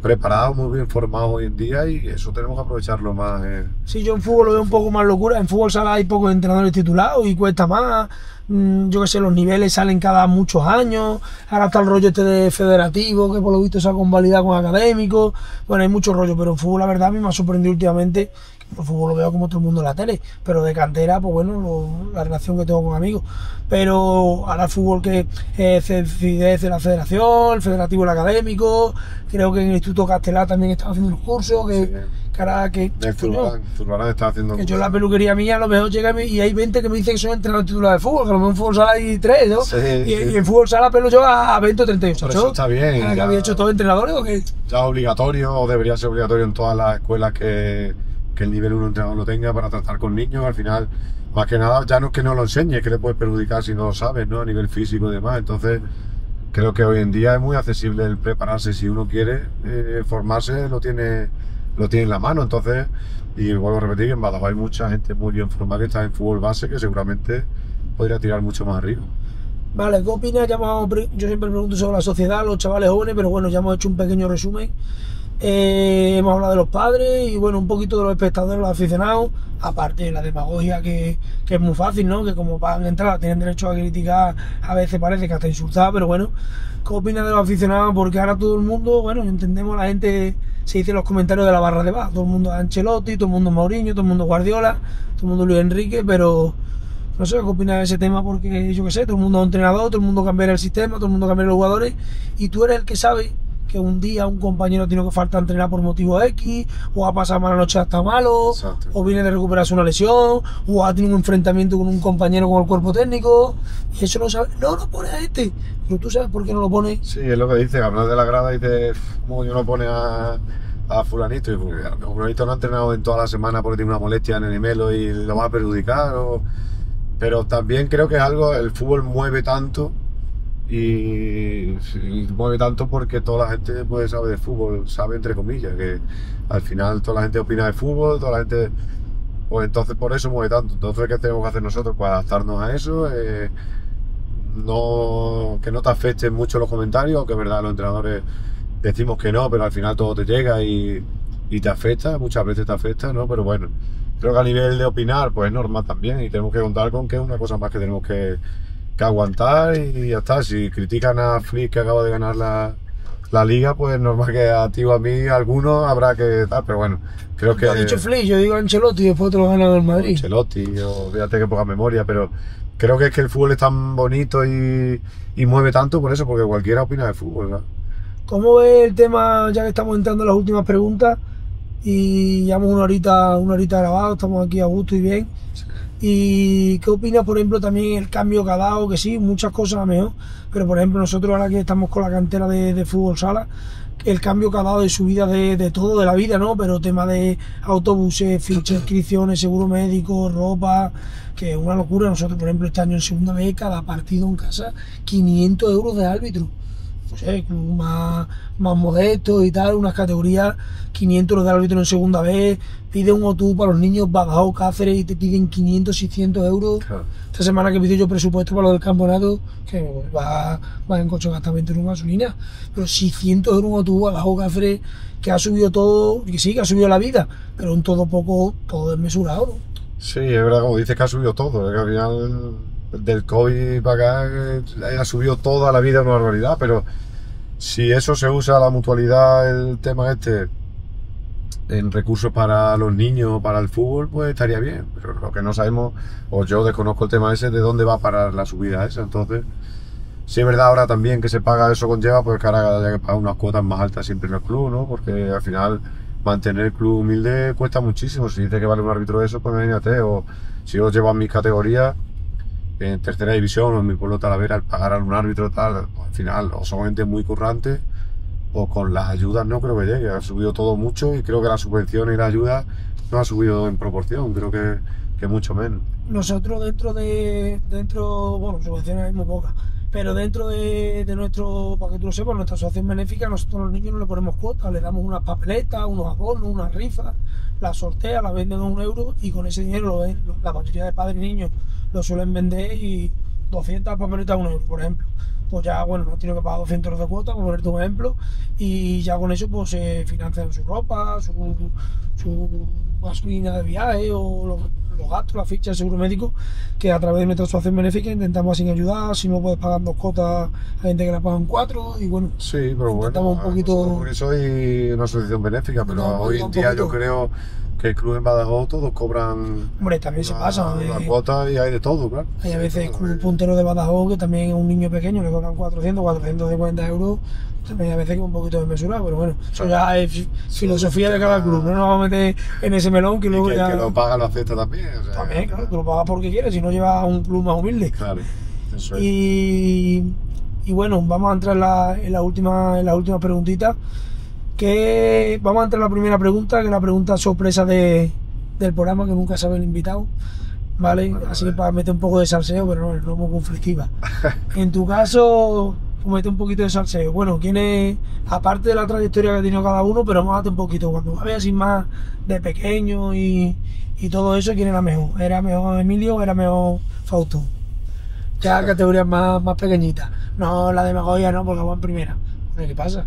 preparados, muy bien formados hoy en día y eso tenemos que aprovecharlo más. Sí, yo en fútbol lo veo un poco más locura. En fútbol sala hay pocos entrenadores titulados y cuesta más. Yo que sé, los niveles salen cada muchos años. Ahora está el rollo este de federativo, que por lo visto se ha convalidado con académicos. Bueno, hay mucho rollo, pero en fútbol la verdad a mí me ha sorprendido últimamente. El fútbol lo veo como todo el mundo en la tele, pero de cantera, pues bueno, la relación que tengo con amigos. Pero ahora el fútbol que se decide de la federación, el federativo, el académico, creo que en el Instituto Castelar también están haciendo los cursos, que, Sí. cara, que El Zurbarán está haciendo. yo en la peluquería mía a lo mejor llega y hay 20 que me dicen que son entrenadores titulares de fútbol, que a lo mejor en fútbol sala hay 3, ¿no? Sí, y, sí. y en fútbol sala pelo yo a 20 o 38. Pero eso está bien, ¿Que ya. había hecho todos entrenadores o qué? Ya obligatorio, o debería ser obligatorio en todas las escuelas que el nivel 1 entrenador lo tenga para tratar con niños. Al final, más que nada, ya no es que no lo enseñes, que le puedes perjudicar si no lo sabes, ¿no? A nivel físico y demás. Entonces, creo que hoy en día es muy accesible el prepararse. Si uno quiere formarse, lo tiene en la mano. Entonces, y vuelvo a repetir, en Badajoz hay mucha gente muy bien formada que está en fútbol base que seguramente podría tirar mucho más arriba. Vale, ¿qué opinas? Yo siempre pregunto sobre la sociedad, los chavales jóvenes, pero bueno, ya hemos hecho un pequeño resumen. Hemos hablado de los padres y bueno, un poquito de los espectadores, los aficionados, aparte de la demagogia que es muy fácil, ¿no? Que como pagan entrada tienen derecho a criticar, a veces parece que hasta insultar, pero bueno, ¿qué opinas de los aficionados? Porque ahora todo el mundo, bueno, entendemos, la gente se dice en los comentarios de la barra de bar, todo el mundo es Ancelotti, todo el mundo es Mourinho, todo el mundo es Guardiola, todo el mundo es Luis Enrique, pero no sé qué opinas de ese tema, porque yo qué sé, todo el mundo es un entrenador, todo el mundo cambia el sistema, todo el mundo cambia los jugadores, y tú eres el que sabe que un día un compañero tiene que faltar a entrenar por motivo X, o ha pasado mala noche hasta malo, Exacto. o viene de recuperarse una lesión, o ha tenido un enfrentamiento con un compañero con el cuerpo técnico, y eso no sabe, no lo pone a este, pero tú sabes por qué no lo pone. Sí, es lo que dice, hablar de la grada y dice, ¿cómo yo no pone a fulanito? Y pues, a lo mejor fulanito no ha entrenado en toda la semana porque tiene una molestia en el gemelo y lo va a perjudicar. Pero también creo que es algo, el fútbol mueve tanto y mueve tanto porque toda la gente pues sabe de fútbol, sabe entre comillas, que al final toda la gente opina de fútbol, toda la gente, pues entonces por eso mueve tanto. Entonces, ¿qué tenemos que hacer nosotros? Pues adaptarnos a eso. Que no te afecten mucho los comentarios, aunque es verdad, los entrenadores decimos que no, pero al final todo te llega y te afecta, muchas veces te afecta, ¿no? Pero bueno, creo que a nivel de opinar, pues es normal también y tenemos que contar con que es una cosa más que tenemos que aguantar y ya está. Si critican a Flick, que acaba de ganar la liga, pues es normal que a ti o a mí algunos habrá que tal, pero bueno, creo que... Tú has dicho Flick, yo digo Ancelotti y después te lo ha ganado el Madrid. Ancelotti, o fíjate que poca memoria, pero creo que es que el fútbol es tan bonito y mueve tanto por eso, porque cualquiera opina de fútbol, ¿no? ¿Cómo ves el tema, ya que estamos entrando en las últimas preguntas y llevamos una horita grabado, estamos aquí a gusto y bien? Sí. ¿Y qué opinas, por ejemplo, también el cambio que ha dado? Que sí, muchas cosas a lo mejor, pero por ejemplo nosotros ahora que estamos con la cantera de fútbol sala, el cambio que ha dado de subida de todo, de la vida, ¿no? Pero tema de autobuses, fichas, inscripciones, seguro médico, ropa, que es una locura. Nosotros, por ejemplo, este año en segunda vez, cada partido en casa, 500 euros de árbitro. No sé, club más modesto y tal, unas categorías, 500 euros de árbitro en segunda vez, pide un autobús para los niños, Badajoz, Cáceres, y te piden 500, 600 euros. Claro. Esta semana que pido yo presupuesto para lo del campeonato, que va en coche gasta 20 euros en gasolina, pero 600 euros un autobús, Badajoz, Cáceres, que ha subido todo, que sí, que ha subido la vida, pero en todo poco, todo desmesurado, ¿no? Sí, es verdad, como dices, que ha subido todo, que al final del COVID para acá ha subido toda la vida una barbaridad, pero si eso se usa la mutualidad, el tema este, en recursos para los niños, para el fútbol, pues estaría bien, pero lo que no sabemos, o yo desconozco el tema ese, de dónde va a parar la subida esa. Entonces, sí es verdad ahora también que se paga, eso conlleva, pues que ahora haya que pagar unas cuotas más altas siempre en el club, ¿no? Porque al final mantener el club humilde cuesta muchísimo. Si dice que vale un árbitro de eso, pues imagínate, o si yo lo llevo a mis categorías, en tercera división o en mi pueblo Talavera, el pagar a un árbitro tal, al final o son gente muy currante o con las ayudas no creo que llegue. Ha subido todo mucho y creo que las subvenciones y las ayudas no ha subido en proporción, creo que mucho menos. Nosotros bueno, subvenciones hay muy pocas, pero dentro de nuestro, para que tú lo sepas, nuestra asociación benéfica, nosotros a los niños no le ponemos cuotas, le damos unas papeletas, unos abonos, unas rifas, las sortea, las venden a 1 euro y con ese dinero la mayoría de padres y niños lo suelen vender y 200 papeletas a 1 euro, por ejemplo. Pues ya, bueno, no tiene que pagar 200 euros de cuota, por ponerte un ejemplo, y ya con eso pues se financian su ropa, su gasolina de viaje o los gastos, las fichas de seguro médico, que a través de nuestra asociación benéfica intentamos así ayudar. Si no puedes pagar 2 cuotas, hay gente que la pagan 4 y bueno, sí, pero bueno, un poquito... porque soy una asociación benéfica, pero No, hoy en día yo creo que el club en Badajoz todos cobran Hombre, también se pasa. una cuota y hay de todo, claro. Hay a veces un puntero de Badajoz que también es un niño pequeño, le cobran 450 euros. También a veces que es un poquito desmesurado, pero bueno, eso ya es filosofía de cada club. No nos vamos a meter en ese melón que luego ya... El que lo paga lo acepta también. O sea, también, claro, tú lo pagas porque quieres, si no llevas a un club más humilde. Claro, eso es. Y bueno, vamos a entrar en la última preguntita. Que vamos a entrar en la primera pregunta, que es la pregunta sorpresa del programa, que nunca sabe el invitado, ¿vale? Así que para meter un poco de salseo, pero no muy conflictiva. En tu caso, mete un poquito de salseo. Bueno, ¿quién es, aparte de la trayectoria que ha tenido cada uno, pero vamos a darte un poquito, cuando veas así más de pequeño y todo eso, ¿quién era mejor? ¿Era mejor Emilio o era mejor Fausto? Ya categorías más pequeñitas. No, la demagogia no, porque va en primera. ¿Qué pasa?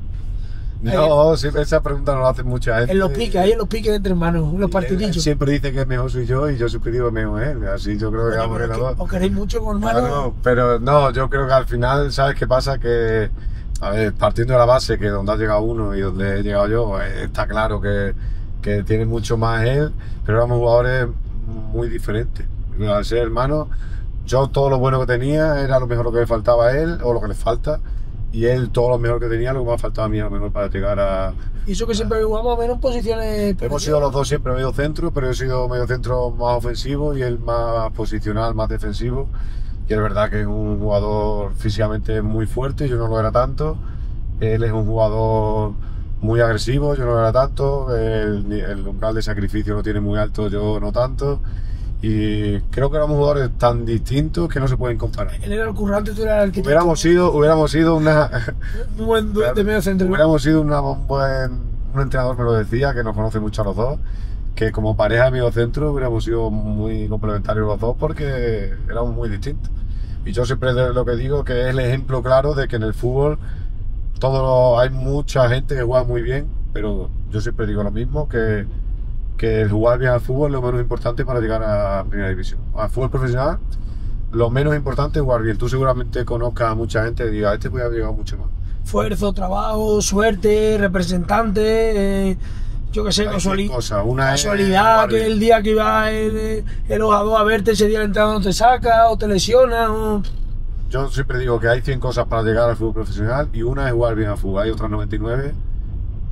No, esa pregunta no la hacen mucha gente. En los piques entre hermanos, en los partidillos. Él siempre dice que mejor soy yo y yo siempre digo mejor él. Así yo creo que vamos a dos. ¿Os queréis mucho con hermanos? Claro, pero no, yo creo que al final, ¿sabes qué pasa? Que, a ver, partiendo de la base que donde ha llegado uno y donde he llegado yo, está claro que tiene mucho más él, pero éramos jugadores muy diferentes. Al ser hermanos, yo todo lo bueno que tenía era lo mejor lo que le faltaba a él o lo que le falta. Y él todo lo mejor que tenía, lo que me ha faltado a mí a lo mejor para llegar a... Y eso que siempre jugamos a menos en posiciones... Hemos sido los dos siempre medio centro, pero yo he sido medio centro más ofensivo y él más posicional, más defensivo. Y es verdad que es un jugador físicamente muy fuerte, yo no lo era tanto. Él es un jugador muy agresivo, yo no lo era tanto. El umbral de sacrificio lo tiene muy alto, yo no tanto. Y creo que éramos jugadores tan distintos que no se pueden comparar. Él era el currante, tú eras el que... Hubiéramos sido una... Un buen de medio centro. Hubiéramos sido un entrenador me lo decía, que nos conoce mucho a los dos, que como pareja de medio centro hubiéramos sido muy complementarios los dos porque éramos muy distintos. Y yo siempre lo que digo que es el ejemplo claro de que en el fútbol hay mucha gente que juega muy bien, pero yo siempre digo lo mismo, que el jugar bien al fútbol es lo menos importante para llegar a primera división. Al fútbol profesional, lo menos importante es jugar bien. Tú seguramente conozcas a mucha gente que diga, este puede haber llegado mucho más. Esfuerzo, trabajo, suerte, representante, yo qué sé, casualidad, que el día que iba el jugador a verte, ese día el entrenador no te saca o te lesiona. Yo siempre digo que hay 100 cosas para llegar al fútbol profesional y una es jugar bien al fútbol. Hay otras 99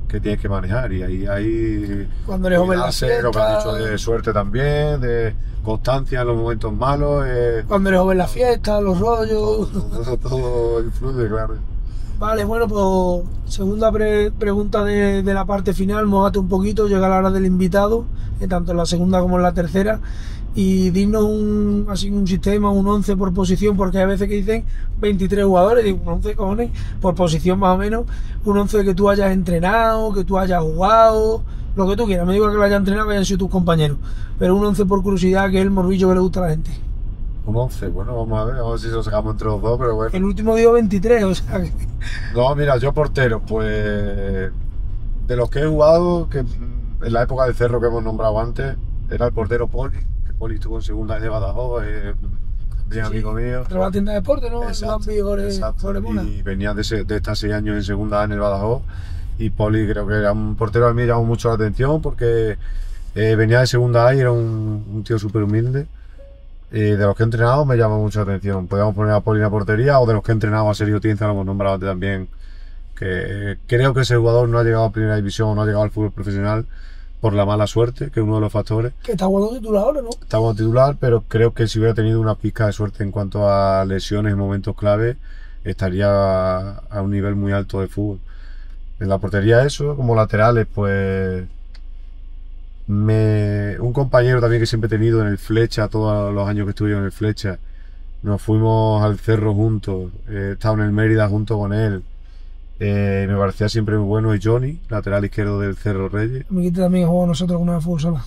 que tienes que manejar y ahí cuando eres joven, la fiesta, lo que has dicho de suerte también, de constancia en los momentos malos, cuando eres joven, la fiesta, los rollos, todo influye, claro. Vale, bueno, pues segunda pregunta de la parte final, mójate un poquito, llega la hora del invitado, tanto en la segunda como en la tercera, y dinos un sistema, un 11 por posición, porque hay veces que dicen 23 jugadores, digo, un 11 cojones, por posición más o menos, un 11 que tú hayas entrenado, que tú hayas jugado, lo que tú quieras, me digo que lo hayas entrenado, que hayan sido tus compañeros, pero un 11 por curiosidad, que es el morbillo que le gusta a la gente. Un 11, bueno, vamos a ver si lo sacamos entre los dos, pero bueno. El último dio 23, o sea que... No, mira, yo portero, pues de los que he jugado, que en la época de Cerro que hemos nombrado antes, era el portero Poli, que Poli estuvo en segunda de Badajoz, bien amigo mío. Pero la tienda de deporte, ¿no? Exacto. Y venía de estar 6 años en segunda en el Badajoz, y Poli creo que era un portero, a mí me llamó mucho la atención porque venía de segunda A y era un tío súper humilde. De los que he entrenado me llama mucho la atención. Podríamos poner a Poli en la portería, o de los que he entrenado a Sergio Tienza, lo hemos nombrado antes también, que creo que ese jugador no ha llegado a primera división, no ha llegado al fútbol profesional por la mala suerte, que es uno de los factores. Que está jugando titular ahora, ¿no? Está jugando titular, pero creo que si hubiera tenido una pizca de suerte en cuanto a lesiones en momentos clave, estaría a un nivel muy alto de fútbol. En la portería eso, como laterales, pues un compañero también que siempre he tenido en el Flecha, todos los años que estuve yo en el Flecha, nos fuimos al cerro juntos, he estado en el Mérida junto con él, me parecía siempre muy bueno, y Johnny, lateral izquierdo del Cerro Reyes, Amiguito también jugó nosotros con una fútbol sala.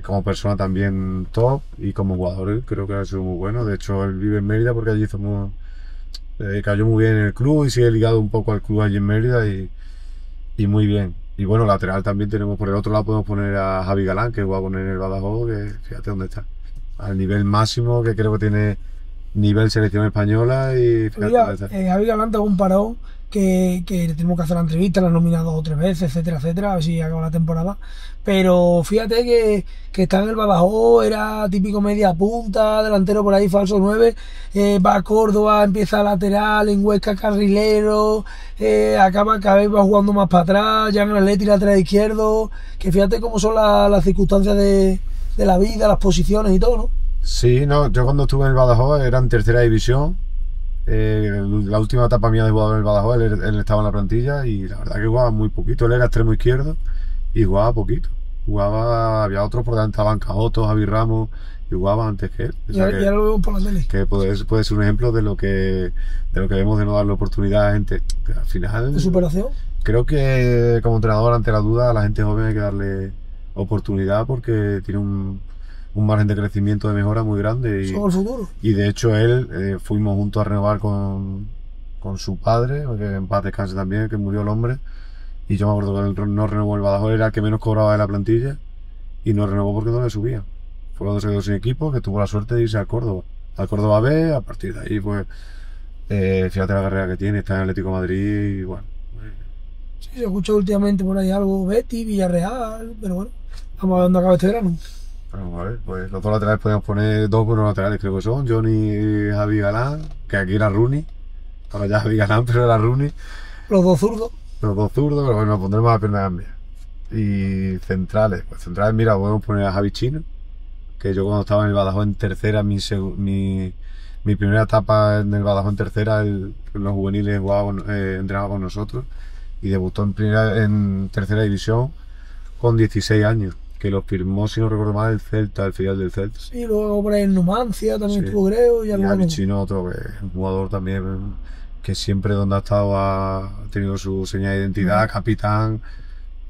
como persona también top, y como jugador creo que ha sido muy bueno. De hecho él vive en Mérida porque allí cayó muy bien en el club y sigue ligado un poco al club allí en Mérida, y muy bien. Y bueno, lateral también tenemos, por el otro lado podemos poner a Javi Galán, que juega con él en el Badajoz, que fíjate dónde está, al nivel máximo, que creo que tiene nivel selección española, y fíjate Mira, dónde está. Javi Galante es un parón que le tenemos que hacer la entrevista, la han nominado 2 o 3 veces, etcétera, etcétera, a ver si acaba la temporada. Pero fíjate que está en el Badajoz, era típico media punta, delantero por ahí, falso 9, va a Córdoba, empieza lateral, en Huesca carrilero, acaba cada vez va jugando más para atrás, ya en el Atleti lateral izquierdo, que fíjate cómo son las circunstancias de la vida, las posiciones y todo, ¿no? Sí, no, yo cuando estuve en el Badajoz era en tercera división. La última etapa mía de jugador en el Badajoz, él estaba en la plantilla, y la verdad que jugaba muy poquito. Él era extremo izquierdo y jugaba poquito. Había otros por delante, estaban Cajoto, Javi Ramos, y jugaba antes que él. O sea Ya lo vemos por la tele. que puede ser un ejemplo de lo que vemos de no darle oportunidad a gente que al final. De superación. Creo que como entrenador, ante la duda, a la gente joven hay que darle oportunidad, porque tiene un margen de crecimiento, de mejora muy grande, Somos el futuro. y de hecho él, fuimos juntos a renovar con su padre, que en paz descanse también, que murió el hombre, y yo me acuerdo que él no renovó. El Badajoz era el que menos cobraba de la plantilla y no renovó porque no le subía. Fue cuando se quedó sin equipo, que tuvo la suerte de irse al Córdoba B. A partir de ahí, pues fíjate la carrera que tiene, está en Atlético de Madrid, y bueno. Sí, se escucha últimamente por ahí algo, Betis, Villarreal, pero bueno, vamos a ver dónde acaba este verano. Vamos a ver, pues los dos laterales podemos poner dos buenos laterales, creo que son Johnny y Javi Galán, que aquí era Rooney, ahora ya Javi Galán, pero era Rooney, Los dos zurdos. los dos zurdos, pero bueno, pondremos a pierna cambia. Y centrales, pues centrales, mira, podemos poner a Javi Chino, que yo cuando estaba en el Badajoz en tercera, mi primera etapa en el Badajoz en tercera, en los juveniles entrenaba con nosotros, y debutó en tercera división con 16 años, que lo firmó, si no recuerdo mal, el Celta, el filial del Celta. Sí, luego por ahí en Numancia también Sí. estuvo, creo. Y Y algo Javi más. Chino, otro que es un jugador también que siempre donde ha estado ha tenido su señal de identidad, capitán.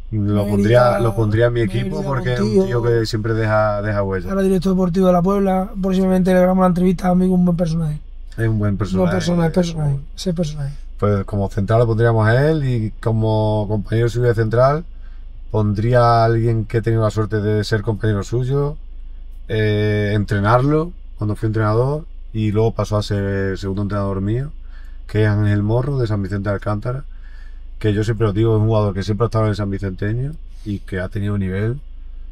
Lo pondría en mi equipo, Mérida, porque es un Montijo. tío que siempre deja huella. Ahora director deportivo de la Puebla. Próximamente le grabamos la entrevista a amigo, un buen personaje. Es un buen personaje. No personaje, personaje. Ese personaje. Pues como central lo pondríamos a él, y como compañero suyo de central pondría a alguien que he tenido la suerte de ser compañero suyo, entrenarlo cuando fui entrenador, y luego pasó a ser segundo entrenador mío, que es Ángel Morro, de San Vicente de Alcántara, que yo siempre os digo, es un jugador que siempre ha estado en el San Vicenteño y que ha tenido nivel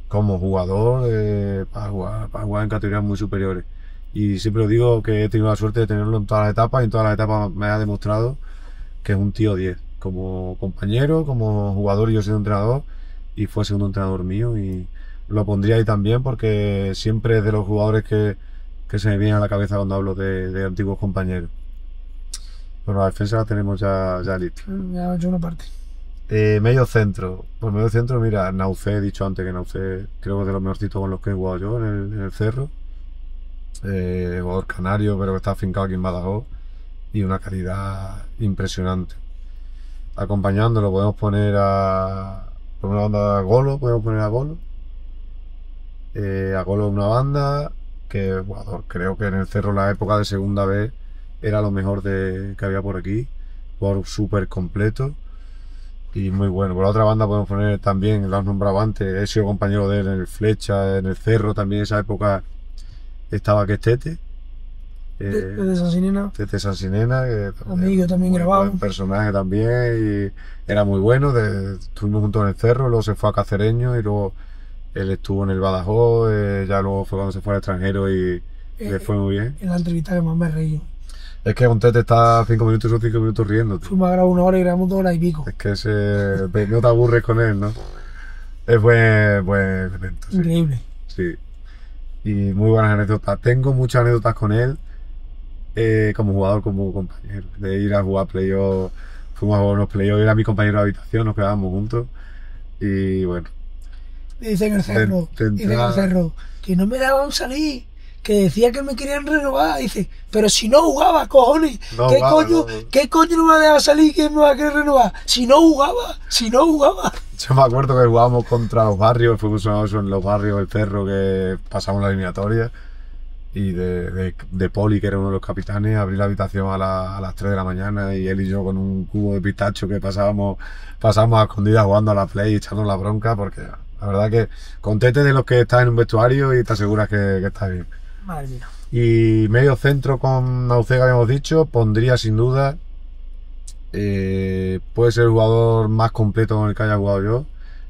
como jugador, para jugar en categorías muy superiores. Y siempre os digo que he tenido la suerte de tenerlo en todas las etapas, y en todas las etapas me ha demostrado que es un tío 10, como compañero, como jugador. Yo soy entrenador y fue segundo entrenador mío, y lo pondría ahí también porque siempre es de los jugadores que se me viene a la cabeza cuando hablo de antiguos compañeros. Bueno, la defensa la tenemos ya lista. Ya he hecho una parte. Medio centro. Pues medio centro, mira, Naucé, he dicho antes que Naucé creo que es de los mejorcitos con los que he jugado yo en el Cerro. Jugador canario, pero que está afincado aquí en Badajoz, y una calidad impresionante. Acompañándolo podemos poner por una banda podemos poner a Golo. A Golo una banda que, jugador, creo que en el Cerro, la época de segunda vez, era lo mejor que había por aquí. Jugador súper completo y muy bueno. Por la otra banda podemos poner también, lo has nombrado antes, he sido compañero de él en el Flecha, en el Cerro también. Esa época estaba Tete. De Sansinena. Tete Sansinena, que Amigo también muy grabado. buen personaje también, y era muy bueno. Estuvimos juntos en el Cerro, luego se fue a Cacereño, y luego él estuvo en el Badajoz, ya luego fue cuando se fue al extranjero, y le fue muy bien. En la entrevista que más me reí. Es que con Tete está 5 minutos o 5 minutos riendo. Fuimos a grabar 1 hora y grabamos 2 horas y pico. Es que no te aburres con él, ¿no? Es buen evento, sí. Increíble. Sí. Y muy buenas anécdotas. Tengo muchas anécdotas con él, como jugador, como compañero. De ir a jugar playoff fuimos a unos playoffs, era mi compañero de habitación, nos quedábamos juntos. Y bueno. Dice en el cerro, que no me daban salir, que decía que me querían renovar. Dice, pero si no jugaba, cojones, No ¿qué jugaba, coño, no. ¿qué coño no me va a dejar salir que me va a querer renovar? Si no jugaba. Yo me acuerdo que jugábamos contra los barrios, fuimos en los barrios del Cerro, que pasamos la eliminatoria. Y de Poli, que era uno de los capitanes, abrí la habitación a las 3 de la mañana y él y yo con un cubo de pistacho que pasábamos a escondidas jugando a la Play y echando la bronca, porque la verdad que contente de los que estás en un vestuario y te aseguras que estás bien. Madre mía. Y medio centro con Naucega, habíamos dicho, pondría sin duda, puede ser el jugador más completo con el que haya jugado yo,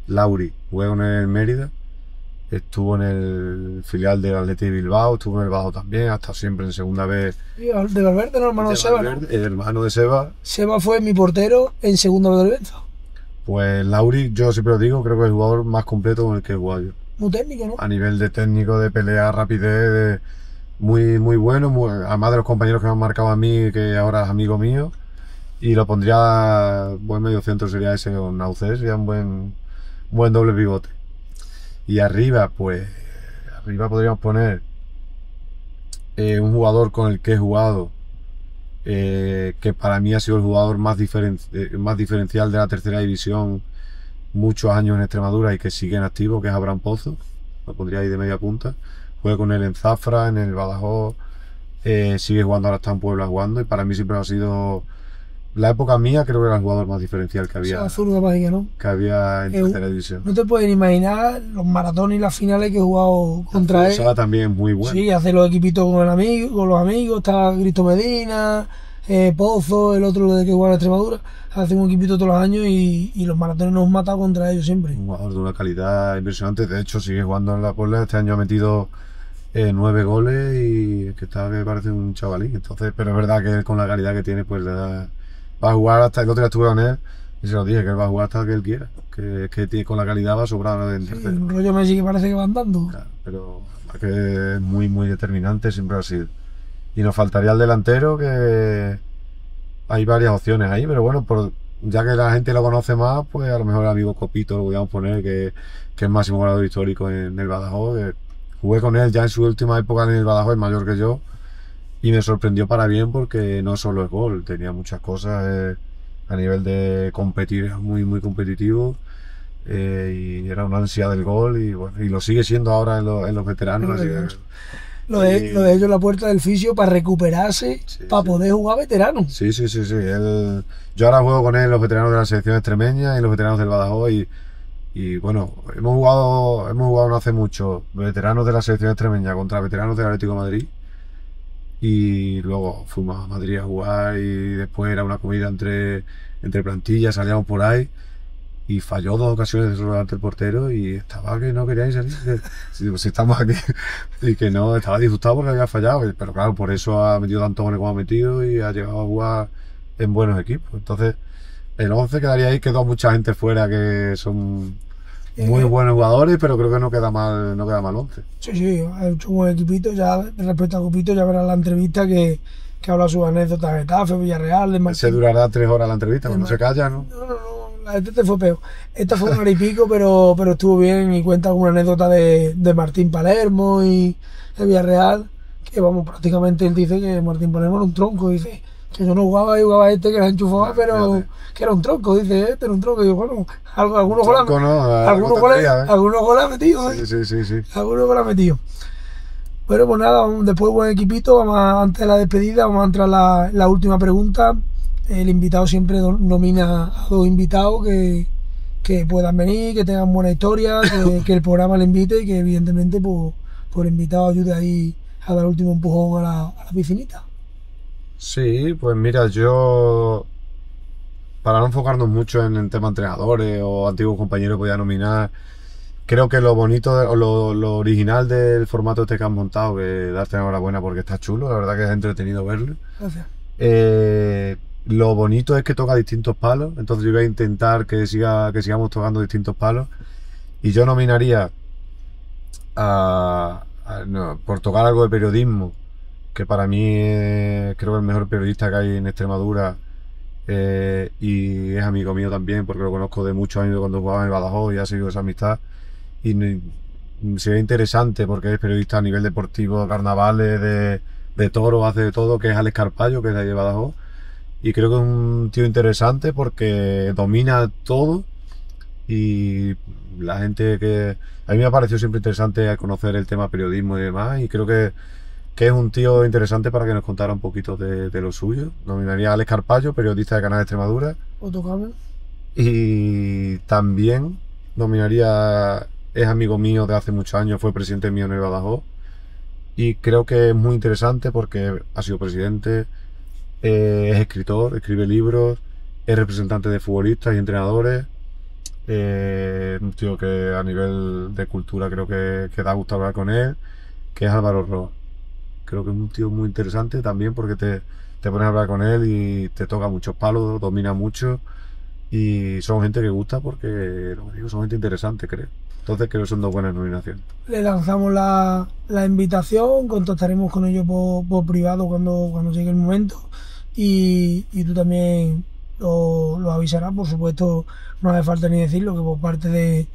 Lauri. Jugué con el Mérida. Estuvo en el filial del Athletic de Bilbao, estuvo en el Bajo también, ha estado siempre en segunda vez. De Valverde, no, hermano de Seba, ¿no? El hermano de Seba. Seba fue mi portero en segunda vez del Benza. Pues Lauri, yo siempre lo digo, creo que es el jugador más completo con el que he jugado yo. Muy técnico, ¿no? A nivel de técnico, de pelea, rapidez, muy bueno, además de los compañeros que me han marcado a mí, que ahora es amigo mío. Y lo pondría, buen medio centro sería ese con Naucés, sería un buen doble pivote. Y arriba, pues, podríamos poner un jugador con el que he jugado, que para mí ha sido el jugador más diferencial de la tercera división, muchos años en Extremadura y que sigue en activo, que es Abraham Pozo. Lo pondría ahí de media punta. Juega con él en Zafra, en el Badajoz, sigue jugando, ahora está en Puebla jugando, y para mí siempre ha sido... La época mía creo que era el jugador más diferencial que había, ¿no? que había en tercera división. No te puedes imaginar los maratones y las finales que he jugado contra él. Sala también muy bueno. Sí, hace los equipitos con los amigos, estaba Cristo Medina, Pozo, el otro de que juega en Extremadura. Hace un equipito todos los años y los maratones nos hemos matado contra ellos siempre. Un jugador de una calidad impresionante, de hecho sigue jugando en la Puebla, este año ha metido 9 goles y es que parece un chavalín. Entonces, pero es verdad que con la calidad que tiene, pues le da... Va a jugar hasta el otro día estuve con él y se lo dije, que él va a jugar hasta que él quiera, que con la calidad va sobrado en tercero. Un rollo Messi que parece que va andando. Claro, pero que es muy determinante, siempre ha sido. Y nos faltaría el delantero, que hay varias opciones ahí, pero bueno, ya que la gente lo conoce más, pues a lo mejor el amigo Copito lo podríamos poner, que es máximo goleador histórico en el Badajoz. Jugué con él ya en su última época en el Badajoz, es mayor que yo. Y me sorprendió para bien, porque no solo es gol, tenía muchas cosas a nivel de competir, era muy competitivo, y era una ansia del gol, y bueno, y lo sigue siendo ahora en los veteranos. Así que, lo de ellos en la puerta del fisio para recuperarse, para poder jugar veterano. Sí. Yo ahora juego con él en los veteranos de la selección extremeña y los veteranos del Badajoz, y bueno, hemos jugado no hace mucho veteranos de la selección extremeña contra veteranos del Atlético de Madrid. Y luego fuimos a Madrid a jugar y después era una comida entre plantillas, salíamos por ahí y falló 2 ocasiones delante del portero y estaba que no quería salir, si estamos aquí, y que no, estaba disgustado porque había fallado, pero claro, por eso ha metido tantos goles como ha metido y ha llegado a jugar en buenos equipos. Entonces el 11 quedaría ahí, quedó mucha gente fuera que son muy buenos jugadores, pero creo que no queda mal 11. Sí, ha hecho un buen equipito. Ya respecto a Copito, ya verás la entrevista que habla sus anécdotas de Getafe, Villarreal, de Martín. Se durará 3 horas la entrevista, cuando se calla, ¿no? No, la de este fue peor. Esta fue 1 hora y pico, pero estuvo bien, y cuenta alguna anécdota de Martín Palermo y de Villarreal, que vamos, prácticamente él dice que Martín Palermo era un tronco, dice que yo no jugaba y jugaba que era enchufado, pero que era un tronco, dice, era un tronco. Y yo, bueno, algunos goles ha metido, Sí. Algunos goles ha metido. Bueno, pues nada, después buen equipito, antes de la despedida, vamos a entrar a la última pregunta. El invitado siempre nomina a 2 invitados que puedan venir, que tengan buena historia, que el programa le invite y que evidentemente por el invitado ayude ahí a dar el último empujón a la piscinita. Sí, pues mira, yo, para no enfocarnos mucho en el tema entrenadores o antiguos compañeros que voy a nominar, creo que lo bonito, lo original del formato este que han montado, que darte enhorabuena porque está chulo, la verdad que es entretenido verlo. Gracias. Lo bonito es que toca distintos palos, entonces yo voy a intentar que sigamos tocando distintos palos, y yo nominaría por tocar algo de periodismo, que para mí creo que el mejor periodista que hay en Extremadura y es amigo mío también porque lo conozco de muchos años cuando jugaba en el Badajoz y ha seguido esa amistad. Y sería interesante porque es periodista a nivel deportivo, carnavales, de toro, hace de todo, que es Alex Carpallo, que es de ahí de Badajoz. Y creo que es un tío interesante porque domina todo y la gente que... A mí me ha parecido siempre interesante conocer el tema periodismo y demás, y creo que es un tío interesante para que nos contara un poquito de lo suyo. Nominaría a Alex Carpallo, periodista de Canal de Extremadura. Otro. Y también nominaría, es amigo mío de hace muchos años, fue presidente mío en el Badajoz, y creo que es muy interesante porque ha sido presidente, es escritor, escribe libros, es representante de futbolistas y entrenadores. Un tío que a nivel de cultura creo que da gusto hablar con él, que es Álvaro Roa. Creo que es un tío muy interesante también porque te pones a hablar con él y te toca muchos palos, domina mucho y son gente que gusta porque, lo digo, son gente interesante, creo. Entonces creo que son dos buenas nominaciones. Le lanzamos la invitación, contactaremos con ellos por privado cuando llegue el momento y tú también lo avisarás, por supuesto, no hace falta ni decirlo, que por parte de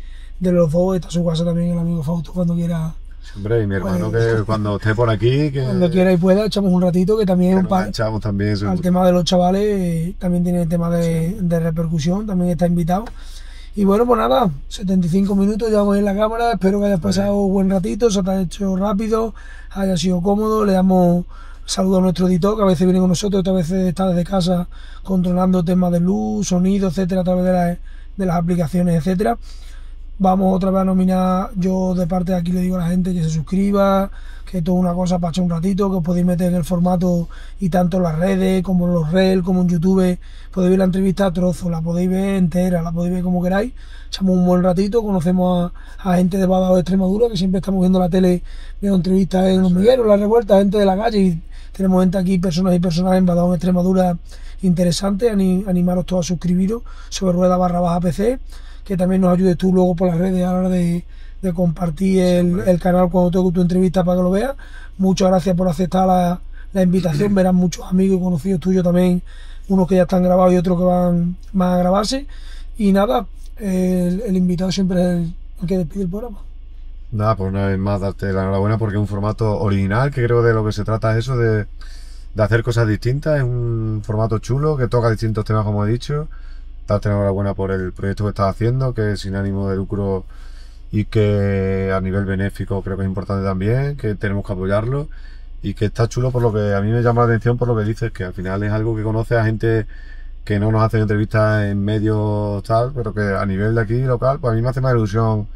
los dos está su casa también el amigo Fausto cuando quiera. Hombre, y mi hermano que cuando esté por aquí, que cuando quiera y pueda, echamos un ratito, que también es un echamos también al tema de los chavales, también tiene el tema de repercusión, también está invitado. Y bueno, pues nada, 75 minutos llevamos en la cámara, espero que hayas pasado un buen ratito, se te ha hecho rápido, haya sido cómodo, le damos saludo a nuestro editor, que a veces viene con nosotros, otras veces está desde casa controlando temas de luz, sonido, etcétera, a través de las aplicaciones, etcétera. Vamos otra vez a nominar, yo de parte de aquí le digo a la gente que se suscriba, que esto es una cosa para echar un ratito, que os podéis meter en el formato y tanto en las redes, como en los Reels, como en YouTube, podéis ver la entrevista a trozos, la podéis ver entera, la podéis ver como queráis, echamos un buen ratito, conocemos a gente de Badajoz de Extremadura, que siempre estamos viendo la tele, viendo entrevistas en Los Migueros, La Revuelta, gente de la calle, y tenemos gente aquí, personas y personas en Badajoz de Extremadura interesantes, animaros todos a suscribiros sobre Rueda_PC, que también nos ayudes tú luego por las redes a la hora de compartir el canal cuando toque tu entrevista para que lo veas. Muchas gracias por aceptar la invitación, verás muchos amigos y conocidos tuyos también, unos que ya están grabados y otros que van a grabarse. Y nada, el invitado siempre es el que despide el programa. Nada, pues una vez más darte la enhorabuena porque es un formato original, que creo que de lo que se trata es eso, de hacer cosas distintas, es un formato chulo que toca distintos temas, como he dicho. Darte la enhorabuena por el proyecto que estás haciendo, que es sin ánimo de lucro y que a nivel benéfico creo que es importante también, que tenemos que apoyarlo y que está chulo por lo que a mí me llama la atención por lo que dices, que al final es algo que conoce a gente que no nos hacen entrevistas en medios tal, pero que a nivel de aquí local, pues a mí me hace más ilusión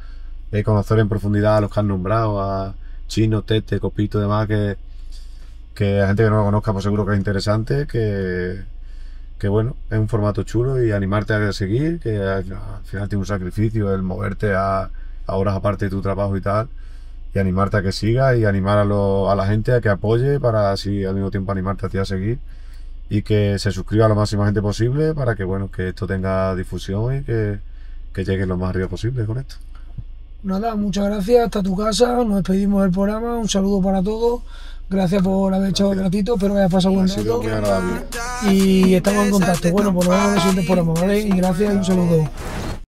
conocer en profundidad a los que han nombrado, a Chino, Tete, Copito y demás, que a gente que no lo conozca pues seguro que es interesante, que bueno, es un formato chulo y animarte a seguir, que al final tiene un sacrificio el moverte a horas aparte de tu trabajo y tal, y animarte a que sigas y animar a la gente a que apoye para así al mismo tiempo animarte a ti a seguir y que se suscriba a la máxima gente posible para que bueno, que esto tenga difusión y que llegue lo más arriba posible con esto. Nada, muchas gracias, hasta tu casa, nos despedimos del programa, un saludo para todos. Gracias por haber echado el ratito, espero que hayas pasado buen rato. Y estamos en contacto. Bueno, pues nos vemos en el siguiente programa, ¿vale? Y gracias y un saludo.